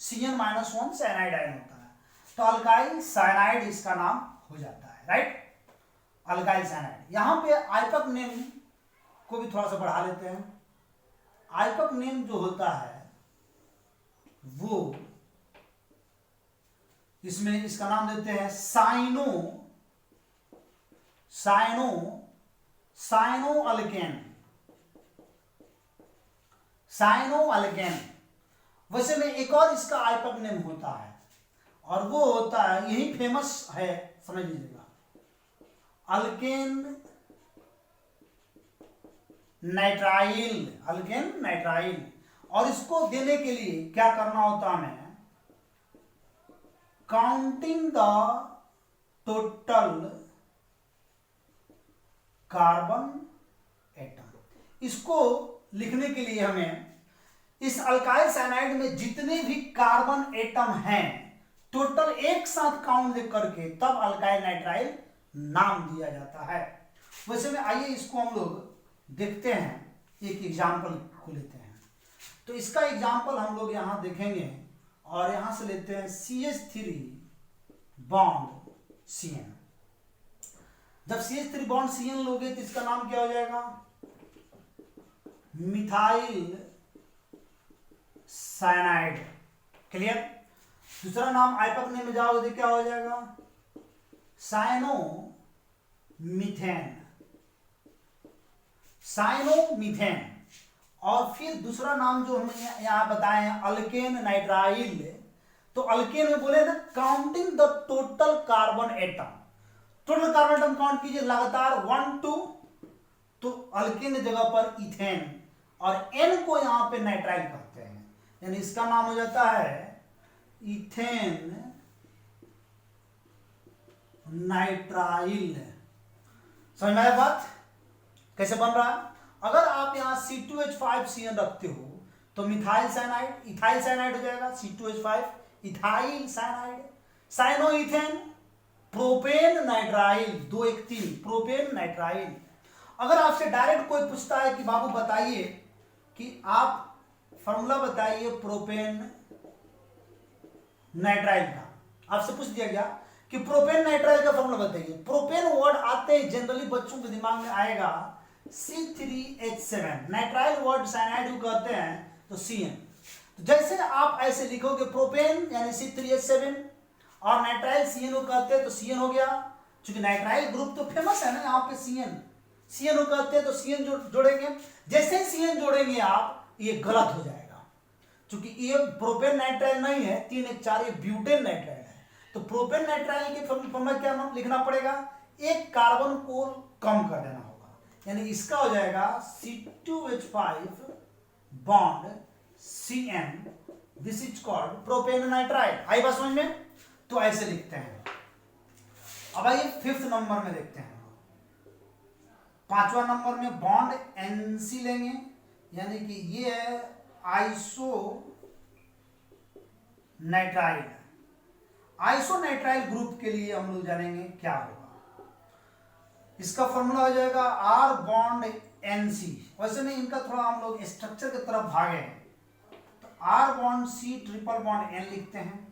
CN-1 साइनाइड आयन होता है, तो अल्काइल साइनाइड इसका नाम हो जाता है, राइट। Alkyl cyanide. यहां पे आइपक नेम को भी थोड़ा सा बढ़ा लेते हैं। आइपक नेम जो होता है वो इसमें इसका नाम देते हैं साइनो अल्केन। वैसे में एक और इसका आइपक नेम होता है और वो होता है, यही फेमस है, समझ लीजिएगा, अल्केन नाइट्राइल। और इसको देने के लिए क्या करना होता है हमें, counting the total carbon atom. इसको लिखने के लिए हमें इस अल्काइल साइनाइड में जितने भी कार्बन एटम हैं टोटल एक साथ काउंट करके तब अल्काइल नाइट्राइल नाम दिया जाता है। वैसे में आइए इसको हम लोग देखते हैं, एक एग्जाम्पल को लेते हैं। तो इसका एग्जाम्पल हम लोग यहां देखेंगे और यहां से लेते हैं CH3 बॉन्ड CN। जब CH3 बॉन्ड CN लोगे तो इसका नाम क्या हो जाएगा, मिथाइल साइनाइड। क्लियर। दूसरा नाम आइपक नेम में जाओगे तो क्या हो जाएगा, साइनोमीथेन। और फिर दूसरा नाम जो हम यहां बताए हैं अल्केन नाइट्राइल। तो अल्केन में बोले ना counting the total carbon atom. Total carbon atom count कीजिए लगातार 1 2, तो अल्केन की जगह पर इथेन और N को यहां पे नाइट्राइल कहते हैं, यानी इसका नाम हो जाता है इथेन नाइट्राइल। समझ में आया बात कैसे बन रहा है। अगर आप यहां C2H5CN रखते हो तो मिथाइल साइनाइड इथाइल साइनाइड हो जाएगा, C2H5 ethyl cyanide, cyanoethane propane nitrile, 2 1 3 propane nitrile. अगर आपसे डायरेक्ट कोई पूछता है कि बाबू बताइए कि आप फॉर्मूला बताइए प्रोपेन नाइट्राइल का, आपसे पूछ दिया गया कि प्रोपेन नाइट्राइल का फॉर्मूला बताइए, प्रोपेन वर्ड आते ही जनरली बच्चों के दिमाग में आएगा C3H7। नाइट्राइल वर्ड साइनाइड कहते हैं तो CN। तो जैसे आप ऐसे लिखोगे प्रोपेन यानी C3H7 और नाइट्राइल CN कहते हैं तो CN हो गया। क्योंकि नाइट्राइल ग्रुप तो फेमस है ना, यहाँ पे CN कहते हैं तो CN जोड़ेंगे। जैसे CN जोड़ेंगे आप, ये गलत हो जाएगा क्योंकि ये प्रोपेन नाइट्राइल नहीं है, 3 1 4 ये ब्यूटेन नाइट्राइल है। तो प्रोपेन नाइट्राइल के फॉर्मूला क्या लिखना पड़ेगा, एक कार्बन को कम कर देना होगा, यानी इसका हो जाएगा C2H5 bond CN, this is called propane nitrile. आई बात समझ में। तो ऐसे लिखते हैं। अब आइए 5th नंबर में देखते हैं। 5वां नंबर में बॉन्ड NC लेंगे, यानी कि ये है आइसोनाइट्राइल। आइसोनाइट्राइल ग्रुप के लिए हम लोग जानेंगे क्या होगा। इसका फॉर्मूला हो जाएगा R बॉन्ड NC। वैसे में इनका थोड़ा हम लोग स्ट्रक्चर की तरफ भागे तो R bond C triple bond N लिखते हैं।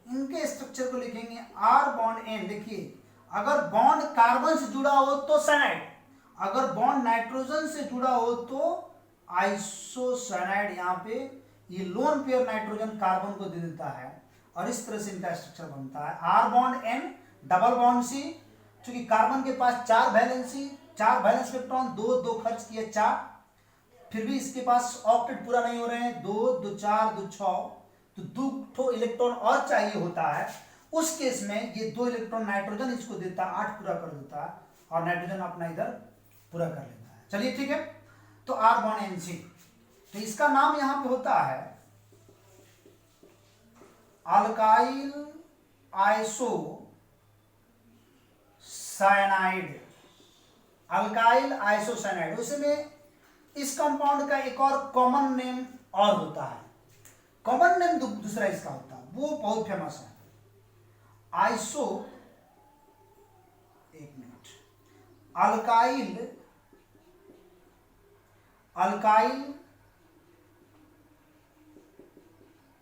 इनके स्ट्रक्चर को लिखेंगे R बॉन्ड N। देखिए अगर बॉन्ड कार्बन से जुड़ा हो तो साइनाइड, अगर बॉन्ड नाइट्रोजन से जुड़ा हो तो आइसोसाइनाइड। यहाँ पे ये लोन पेयर नाइट्रोजन कार्बन को दे देता है और इस तरह से इनका स्ट्रक्चर बनता है। R bond N double bond C, क्योंकि कार्बन के पास 4 वैलेंस इलेक्ट्रॉन, 2 खर्च किए 4, फिर भी इसके पास ऑक्टेट पूरा नहीं हो रहे हैं, 2 2 4 2 6, तो 2 इलेक्ट्रॉन और चाहिए होता है। उस केस में ये 2 इलेक्ट्रॉन नाइट्रोजन इसको देता है, 8 पूरा कर देता है और नाइट्रोजन अपना इधर पूरा कर लेता है। चलिए ठीक है, तो R बॉन्ड NC, तो इसका नाम यहां पे होता है अल्काइल आइसोसाइनाइड। अल्काइल आइसोसाइनाइड, उसमें इस कंपाउंड का एक और कॉमन नेम और होता है, कॉमन नेम दूसरा इसका होता है, वो बहुत फेमस है, आइसो, एक मिनट, अल्काइल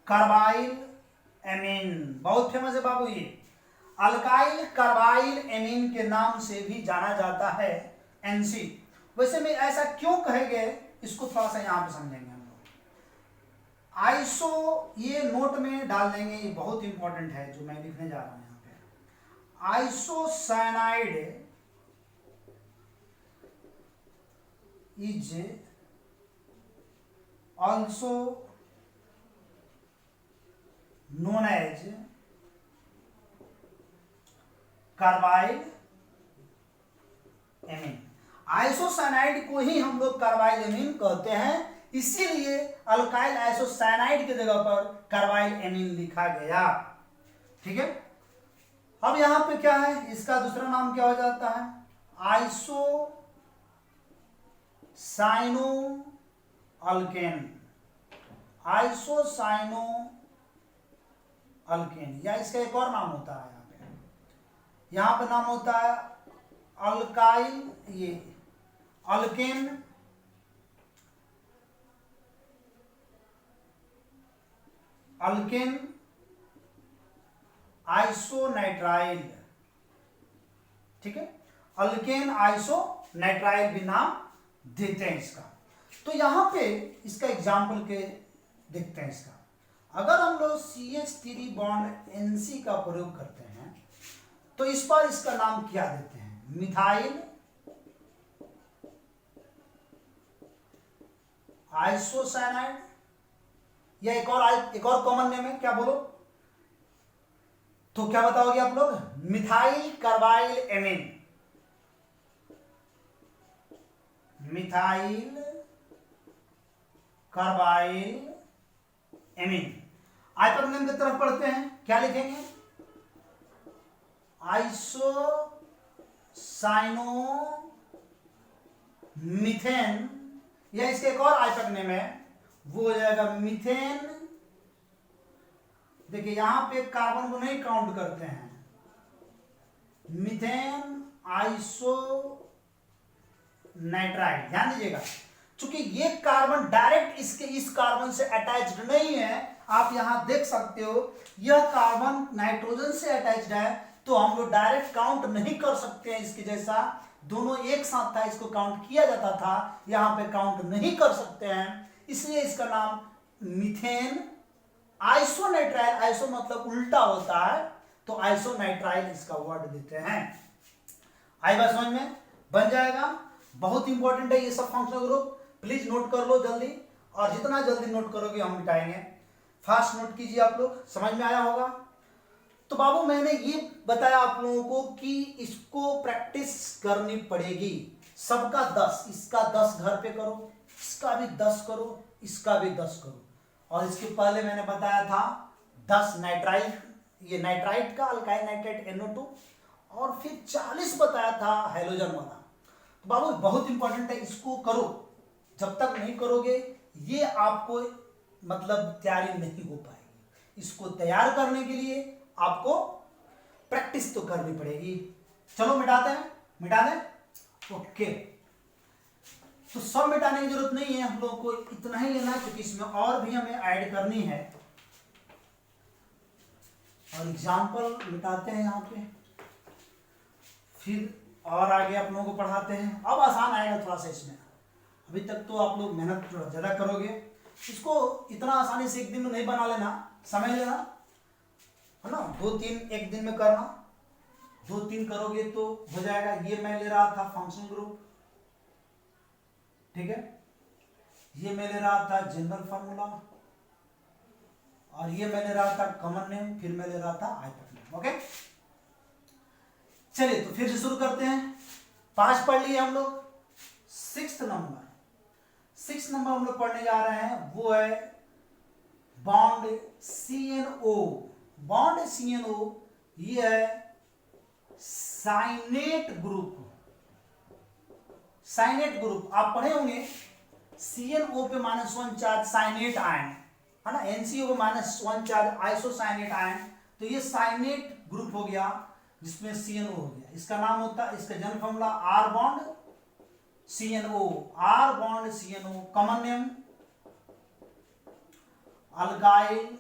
कार्बाइल एमीन, बहुत फेमस है बाबू ये। अल्काइल कार्बाइल एमीन के नाम से भी जाना जाता है NC। वैसे में ऐसा क्यों कहे गए इसको थोड़ा सा यहां पे समझेंगे हम लोग। आइसो ये नोट में डाल देंगे, ये बहुत इंपॉर्टेंट है जो मैं लिखने जा रहा हूं यहां पे। Isocyanide is also known as carbyl amine. Isocyanide को ही हम लोग कार्बाइल एमीन कहते हैं, इसीलिए अल्काइल आइसोसाइनाइड की जगह पर कार्बाइल एमीन लिखा गया। ठीक है, अब यहां पे क्या है, इसका दूसरा नाम क्या हो जाता है, आइसोसाइनो अल्केन, आइसोसाइनो अल्केन, या इसका एक और नाम होता है यहां पे नाम होता है अल्काइल, ये अल्केन आइसोनाइट्राइल। ठीक है, अल्केन आइसोनाइट्राइल भी नाम देते हैं इसका। तो यहां पे इसका एग्जाम्पल के देखते हैं इसका, अगर हम लोग CH3 बॉन्ड NC का प्रयोग करते हैं तो इस पर इसका नाम क्या देते हैं, मिथाइल आइसोसाइनाइड, या एक और कॉमन नेम है, क्या बोलो, तो क्या बताओगे आप लोग, methyl carbyl amine, methyl carbyl amine. IUPAC name की तरफ पढ़ते हैं, क्या लिखेंगे, आइसोसाइनो मीथेन, या इसके एक और आइपक नेम है, वो हो जाएगा मीथेन। देखिए यहां पे कार्बन को नहीं काउंट करते हैं, मीथेन आइसो नाइट्राइड, ध्यान दीजिएगा, चूंकि ये कार्बन डायरेक्ट इस कार्बन से अटैच्ड नहीं है, आप यहां देख सकते हो यह कार्बन नाइट्रोजन से अटैच्ड है, तो हम लोग डायरेक्ट काउंट नहीं कर सकते हैं इसके जैसा, दोनों एक साथ था, इसको काउंट किया जाता था, यहां पे काउंट नहीं कर सकते हैं, इसलिए इसका नाम मीथेन आइसोनाइट्राइल, आइसो मतलब उल्टा होता है, तो आइसोनाइट्राइल इसका वर्ड देते हैं। आई बात समझ में, बन जाएगा, बहुत इंपॉर्टेंट है ये सब फंक्शनल ग्रुप, प्लीज नोट कर लो जल्दी, और जितना जल्दी नोट करोगे हम मिटाएंगे। फास्ट नोट कीजिए, आप लोग समझ में आया होगा। तो बाबू मैंने ये बताया आप लोगों को कि इसको प्रैक्टिस करनी पड़ेगी, सबका 10, इसका 10 घर पे करो, इसका भी 10 करो, इसका भी 10 करो, और इसके पहले मैंने बताया था 10 नाइट्राइट, ये नाइट्राइट का अल्काइल नाइट्राइट NO2, और फिर 40 बताया था हैलोजन वाला। तो बाबू बहुत इंपॉर्टेंट है, इसको करो, जब तक नहीं करोगे ये आपको मतलब तैयारी नहीं हो पाएगी। इसको तैयार करने के लिए आपको प्रैक्टिस तो करनी पड़ेगी। चलो मिटाते हैं, मिटा दें, ओके। तो सब मिटाने की जरूरत नहीं है, हम लोग को इतना ही लेना है, क्योंकि इसमें और भी हमें ऐड करनी है। और एग्जाम्पल मिटाते हैं यहाँ पे, फिर और आगे आप लोगों को पढ़ाते हैं। अब आसान आएगा थोड़ा सा इसमें, अभी तक तो आप लोग मेहनत थोड़ा ज्यादा करोगे, इसको इतना आसानी से एक दिन में नहीं बना लेना, समझ लेना है ना, 2-3 एक दिन में करना, 2-3 करोगे तो हो जाएगा। ये मैं ले रहा था फंक्शन ग्रुप, ठीक है, ये मैं ले रहा था जनरल फार्मूला, और ये मैं ले रहा था कॉमन नेम, फिर मैं ले रहा था आइपक नेम। ओके, चलिए तो फिर से शुरू करते हैं। 5 पढ़ लिए हम लोग। 6 नंबर हम लोग पढ़ने जा रहे हैं, वो है बॉन्ड CNO। बॉन्ड CNO ये है साइनेट ग्रुप। साइनेट ग्रुप आप पढ़े होंगे, CNO पे -1 चार्ज साइनेट आयन है ना, NCO पे -1 चार्ज आइसोसाइनेट आयन। तो ये साइनेट ग्रुप हो गया जिसमें CNO हो गया। इसका नाम होता है, इसका जन्म formula R bond CNO, R bond CNO। Common name alkyl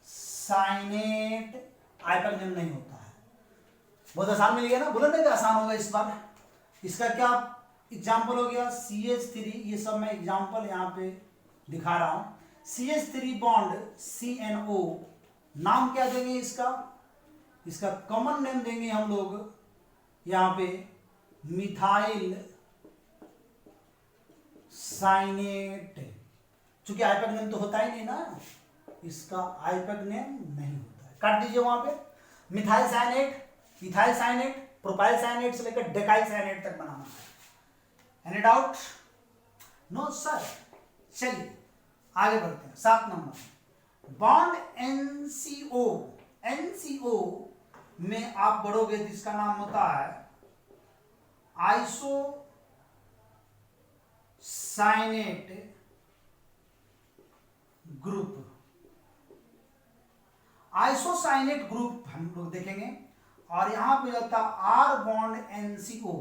cyanate, IUPAC name नहीं होता है। बहुत आसान मिल गया ना, बोलने का आसान होगा इस बार। इसका क्या एग्जाम्पल हो गया, CH3, ये सब मैं एग्जाम्पल यहाँ पे दिखा रहा हूं। CH3 बॉन्ड CNO, नाम क्या देंगे इसका, इसका कॉमन नेम देंगे हम लोग यहाँ पे मिथाइल साइनेट। चूंकि आइपक नेम तो होता ही नहीं ना, इसका आइपक नेम नहीं होता है, काट दीजिए वहां पे। Methyl cyanate, ethyl cyanate, propyl cyanate से लेकर डेकाइल साइनेट तक बनाना है। Any doubt? No sir. चलिए आगे बढ़ते हैं। 7 नंबर बॉन्ड NCO। NCO में आप पढ़ोगे तो इसका नाम होता है iso cyanate group. Isocyanate group हम लोग देखेंगे। और यहां पे जाता R बॉन्ड NCO,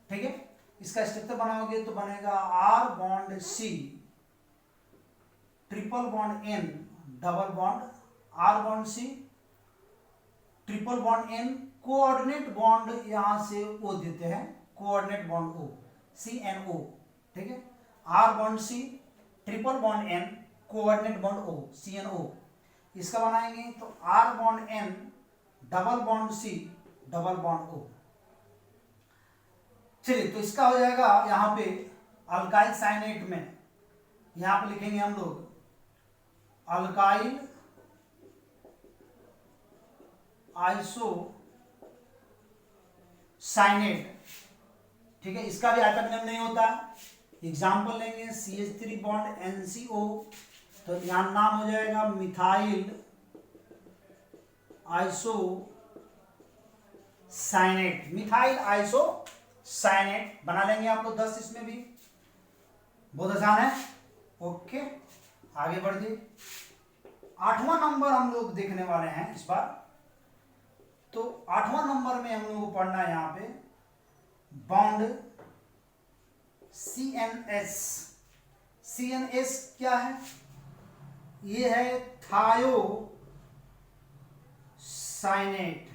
ठीक है। इसका स्ट्रक्चर बनाओगे तो बनेगा R bond C, triple bond N, double bond R bond C, triple bond N, coordinate bond यहां से O देते हैं, कोऑर्डिनेट बॉन्ड O, CNO, ठीक है। R bond C, triple bond N, coordinate bond O, CNO। इसका बनाएंगे तो R bond N, double bond C, double bond O। चलिए तो इसका हो जाएगा यहां पे अल्काइल साइनेट में, यहां पे लिखेंगे हम लोग अल्काइल आइसो साइनेट, ठीक है। इसका भी आइपक नेम नहीं होता। एग्जाम्पल लेंगे CH3 बॉन्ड NCO, तो यहां नाम हो जाएगा methyl iso cyanate. Methyl iso cyanate बना लेंगे आप लोग 10 इसमें भी, बहुत आसान है। ओके आगे बढ़िए। 8वां नंबर हम लोग देखने वाले हैं इस बार। तो 8वां नंबर में हम लोग को पढ़ना है यहां पे बॉन्ड CNS। CNS क्या है, ये है थायो साइनेट।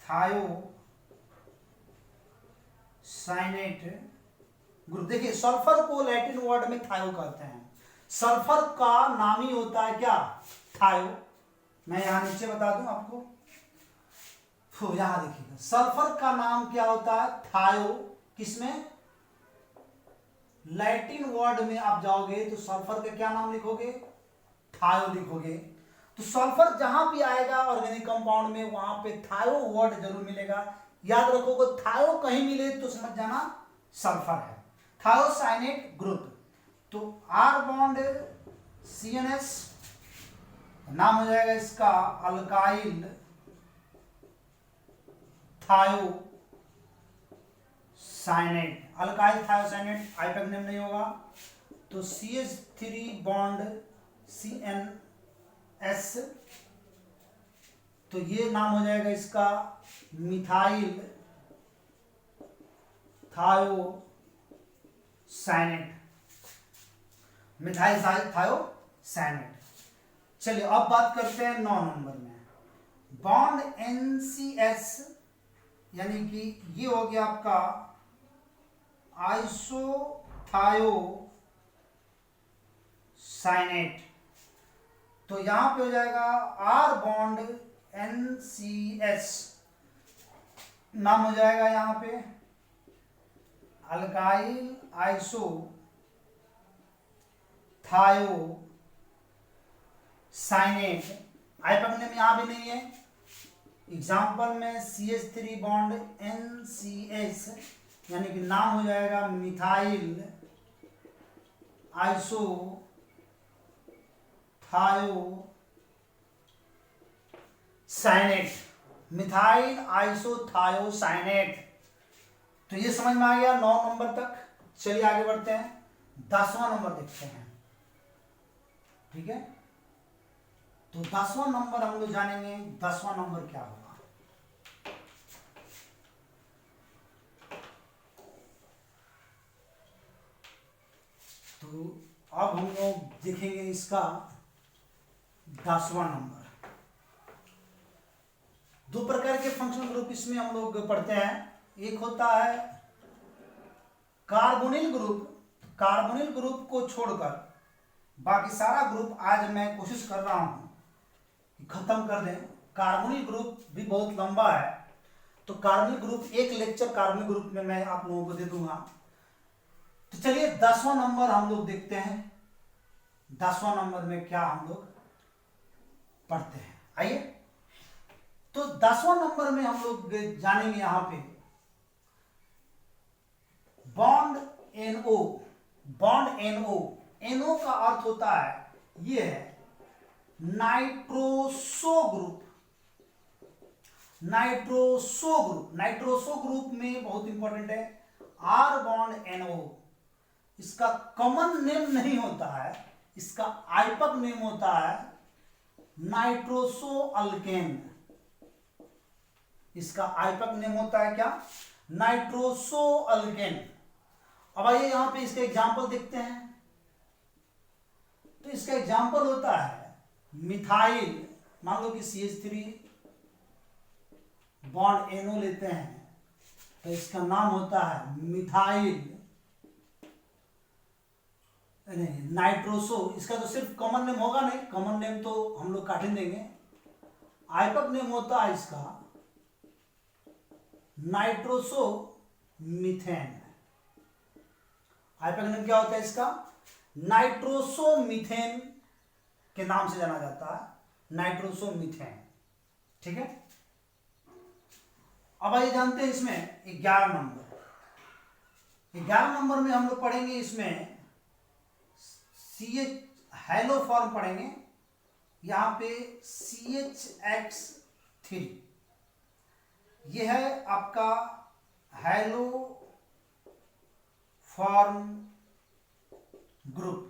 थायो साइनेट ग्रुप। देखिए सल्फर को लैटिन वर्ड में थायो कहते हैं। सल्फर का नाम ही होता है क्या, थायो। मैं यहां नीचे बता दूं आपको, यहां देखिएगा सल्फर का नाम क्या होता है, थायो। किसमें, लैटिन वर्ड में आप जाओगे तो सल्फर का क्या नाम लिखोगे, थायो लिखोगे। तो सल्फर जहां भी आएगा ऑर्गेनिक कंपाउंड में वहां पे थायो वर्ड जरूर मिलेगा। याद रखोगे थायो कहीं मिले तो समझ जाना सल्फर है। Thiocyanate group. तो R बॉन्ड CNS, नाम हो जाएगा इसका अल्काइल थायो साइनेट। अल्काइल थायोसाइनेट आइपक नेम नहीं होगा। तो CH3 बॉन्ड CNS, तो ये नाम हो जाएगा इसका मिथाइल थायो साइनेट। मिथाइल थायो साइनेट। चलिए अब बात करते हैं 9 नंबर में बॉन्ड NCS, यानी कि ये हो गया आपका आइसोथायो साइनेट। तो यहां पे हो जाएगा R बॉन्ड NCS, नाम हो जाएगा यहां पे अल्काइल आइसो थायो साइनेट, आइपक नेम यहां भी नहीं है। एग्जाम्पल में CH3 बॉन्ड NCS, यानी कि नाम हो जाएगा मिथाइल आइसो थायो साइनेट, मिथाइल आइसोथायोसाइनेट। तो ये समझ में आ गया 9 नंबर तक। चलिए आगे बढ़ते हैं, 10वां नंबर देखते हैं। ठीक है, तो 10वां नंबर हम लोग जानेंगे 10वां नंबर क्या होगा। तो अब हम लोग देखेंगे इसका 10वां नंबर। दो प्रकार के फंक्शनल ग्रुप इसमें हम लोग पढ़ते हैं। एक होता है कार्बोनिल ग्रुप। कार्बोनिल ग्रुप को छोड़कर बाकी सारा ग्रुप आज मैं कोशिश कर रहा हूं कि खत्म कर दें। कार्बोनिल ग्रुप भी बहुत लंबा है, तो कार्बोनिल ग्रुप एक लेक्चर कार्बोनिल ग्रुप में मैं आप लोगों को दे दूंगा। तो चलिए 10वां नंबर हम लोग देखते हैं। 10वां नंबर में क्या हम लोग पढ़ते हैं, आइए। तो 10वां नंबर में हम लोग जानेंगे यहां पे बॉन्ड NO। बॉन्ड NO का अर्थ होता है ये है नाइट्रोसो ग्रुप। नाइट्रोसो ग्रुप में बहुत इंपॉर्टेंट है R बॉन्ड NO। इसका कॉमन नेम नहीं होता है, इसका आइपक नेम होता है नाइट्रोसो अल्केन। इसका आइपक नेम होता है क्या, नाइट्रोसो अल्केन। अब आइए यहां पे इसका एग्जांपल देखते हैं। तो इसका एग्जांपल होता है मिथाइल, मान लो कि CH3 बॉन्ड NO लेते हैं, तो इसका नाम होता है मिथाइल नाइट्रोसो। इसका तो सिर्फ कॉमन नेम होगा नहीं, कॉमन नेम तो हम लोग काट देंगे। आइपक नेम होता है इसका नाइट्रोसो मीथेन। आइपक नेम क्या होता है इसका, नाइट्रोसो मीथेन के नाम से जाना जाता है, नाइट्रोसो मीथेन। ठीक है, अब आइए जानते हैं इसमें 11 नंबर। 11 नंबर में हम लोग पढ़ेंगे इसमें CH हेलो फॉर्म पढ़ेंगे। यहां पे CHX3 यह है आपका हेलो फॉर्म ग्रुप।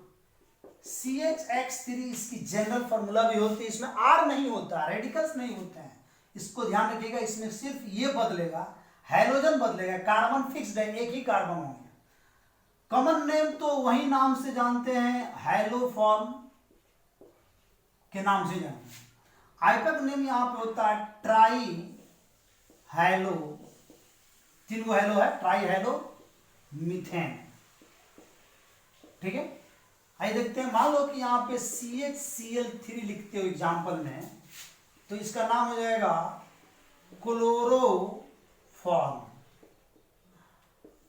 CHX3 इसकी जनरल फॉर्मूला भी होती है, इसमें R नहीं होता, रेडिकल्स नहीं होते हैं, इसको ध्यान रखिएगा। इसमें सिर्फ ये बदलेगा, हैलोजन बदलेगा, कार्बन फिक्स्ड है, एक ही कार्बन होंगे। कॉमन नेम तो वही नाम से जानते हैं, हेलो फॉर्म के नाम से जानते हैं। आइपक नेम यहां पे होता है ट्राई हेलो, 3 गो हेलो है, ट्राई हेलो मीथेन। ठीक है, आइए देखते हैं। मान लो कि यहां पे CHCl3 लिखते हो एग्जाम्पल में, तो इसका नाम हो जाएगा क्लोरोफॉर्म।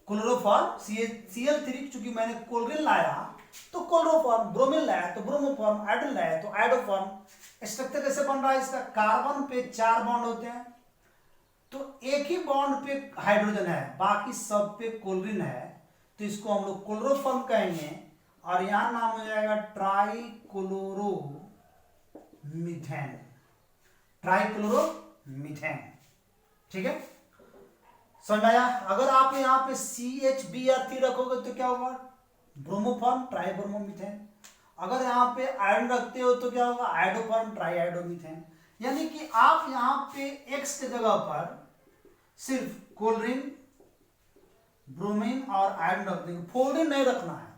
क्लोरोफॉर्म CHCl3, चूंकि मैंने क्लोरीन लाया तो क्लोरोफॉर्म, ब्रोमीन लाया तो ब्रोमोफॉर्म, आयोडीन लाया तो आयोडोफॉर्म। स्ट्रक्चर कैसे बन रहा है इसका, कार्बन पे 4 बॉन्ड होते हैं, तो एक ही बॉन्ड पे हाइड्रोजन है, बाकी सब पे क्लोरीन है, तो इसको हम लोग क्लोरोफॉर्म कहेंगे। और यहां नाम हो जाएगा ट्राइक्लोरो मीथेन, ट्राइक्लोरो मीथेन। ठीक है, समझ में आया। अगर आप यहां पे CHBr3 रखोगे तो क्या होगा, ब्रोमोफॉर्म ट्राइब्रोमोमीथेन। अगर यहां पे आयरन रखते हो तो क्या होगा, आयोडोफॉर्म ट्राइआयोडोमीथेन। यानी कि आप यहां पे X के जगह पर सिर्फ क्लोरीन, ब्रोमीन और आयरन रख देंगे, फ्लोरीन नहीं रखना है,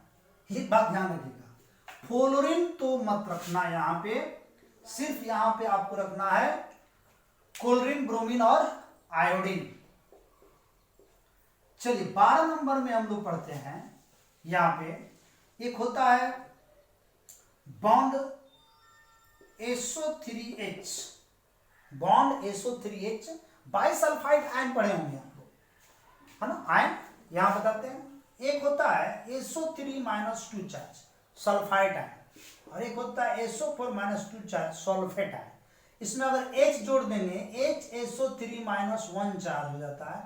ये बात ध्यान रखिएगा। फ्लोरीन तो मत रखना, यहां पे सिर्फ यहां पे आपको रखना है क्लोरीन, ब्रोमीन और आयोडीन। चलिए 12 नंबर में हम लोग पढ़ते हैं। यहां पे एक होता है bond SO3H, bond SO3H, bisulphide ion पढ़े होंगे आप लोग, है ना, आयन यहां बताते हैं। एक होता है SO3 - 2 चार्ज, सल्फाइड आयन, और एक होता है SO4 - 2 चार्ज सॉल्फेट आयन। इसमें अगर H जोड़ देंगे HSO3 - 1 चार्ज हो जाता है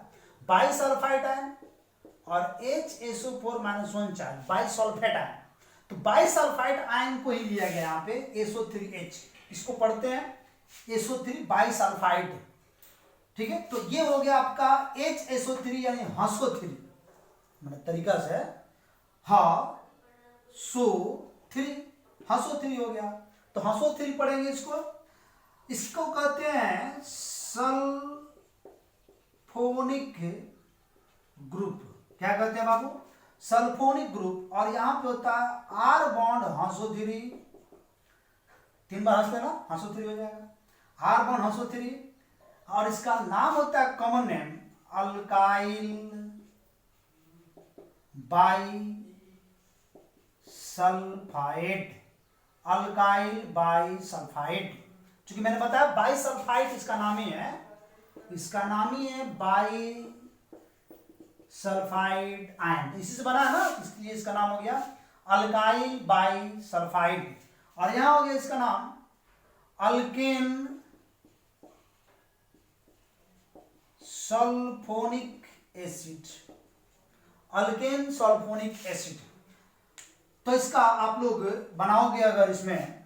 बाइसल्फाइड आयन, और HSO4 - 1 चार्ज बाइसल्फेट आयन। तो बाइसल्फाइड आयन को ही लिया गया यहाँ पे SO3H, इसको पढ़ते हैं SO3 बाइसल्फाइड। ठीक है, तो ये हो गया आपका HSO3 यानी हंसो3, मतलब तरीका से हंसो3 हो गया। तो हंसो3 पढ़ेंगे इसको कहते हैं सल्फोनिक ग्रुप। क्या कहते हैं बाबू? Sulphonic group. और यहां पे होता है R बॉन्ड हंसो3, 3 बार हंस लेना, हंसो3 हो जाएगा, R बॉन्ड हंसो3। और इसका नाम होता है common name alkyl bisulphide, alkyl bisulphide. क्योंकि मैंने बताया बाइसल्फाइड इसका नाम ही है, बाइसल्फाइड आयन, इसी से बना है ना, इसलिए इसका नाम हो गया अल्काइल बाइसल्फाइड। और यहां हो गया इसका नाम alkane sulphonic acid, alkane sulphonic acid. तो इसका आप लोग बनाओगे अगर इसमें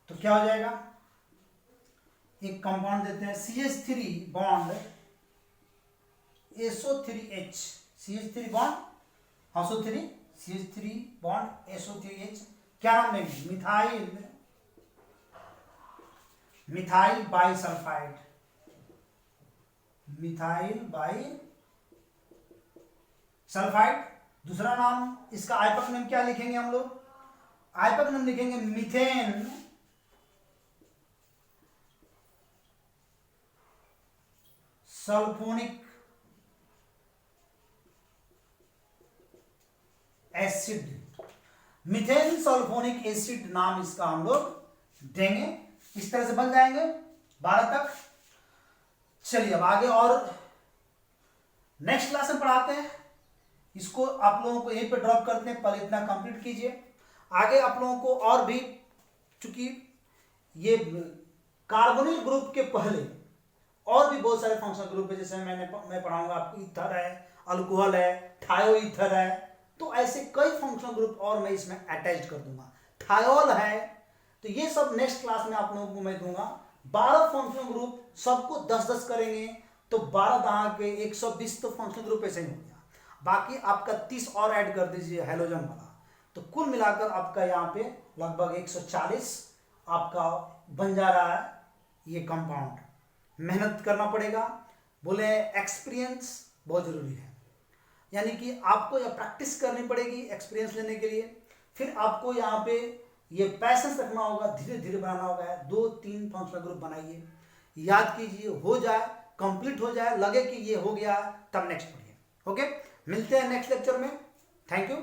तो क्या हो जाएगा? एक कंपाउंड देते हैं CH3 bond SO3H, CH3 bond हंसो3, CH3 bond SO3H। क्या नाम देंगे? Methyl bisulphide, methyl bisulphide. दूसरा नाम इसका आइपक नेम क्या लिखेंगे हम लोग? आइपक नेम लिखेंगे methane sulphonic acid, methane sulphonic acid नाम इसका हम लोग देंगे। इस तरह से बन जाएंगे 12 तक। चलिए अब आगे और नेक्स्ट क्लास में पढ़ाते हैं। इसको आप लोगों को यहीं पे ड्रॉप करते हैं, पहले इतना कंप्लीट कीजिए। आगे आप लोगों को और भी, चूंकि ये कार्बोनिल ग्रुप के पहले और भी बहुत सारे फंक्शनल ग्रुप है, जैसे मैं पढ़ाऊंगा आपको ईथर है, अल्कोहल है, थायो ईथर है, तो ऐसे कई फंक्शनल ग्रुप और मैं इसमें अटैच कर दूंगा। थायोल है, तो ये सब नेक्स्ट क्लास में आप लोगों को मैं दूंगा। 12 फंक्शनल ग्रुप, सबको 10-10 करेंगे तो 12 दहा के 120 तो फंक्शनल ग्रुप ऐसे ही हो गया। बाकी आपका 30 और ऐड कर दीजिए हैलोजन वाला, तो कुल मिलाकर आपका यहाँ पे लगभग 140 आपका बन जा रहा है ये कंपाउंड। मेहनत करना पड़ेगा, बोले एक्सपीरियंस बहुत जरूरी है, यानी कि आपको यह प्रैक्टिस करनी पड़ेगी एक्सपीरियंस लेने के लिए। फिर आपको यहाँ पे ये पैसेंस रखना होगा, धीरे धीरे बनाना होगा। 2-3 फंक्शनल ग्रुप बनाइए, याद कीजिए, हो जाए, कंप्लीट हो जाए, लगे कि ये हो गया, तब नेक्स्ट पढ़िए। ओके, मिलते हैं नेक्स्ट लेक्चर में। Thank you.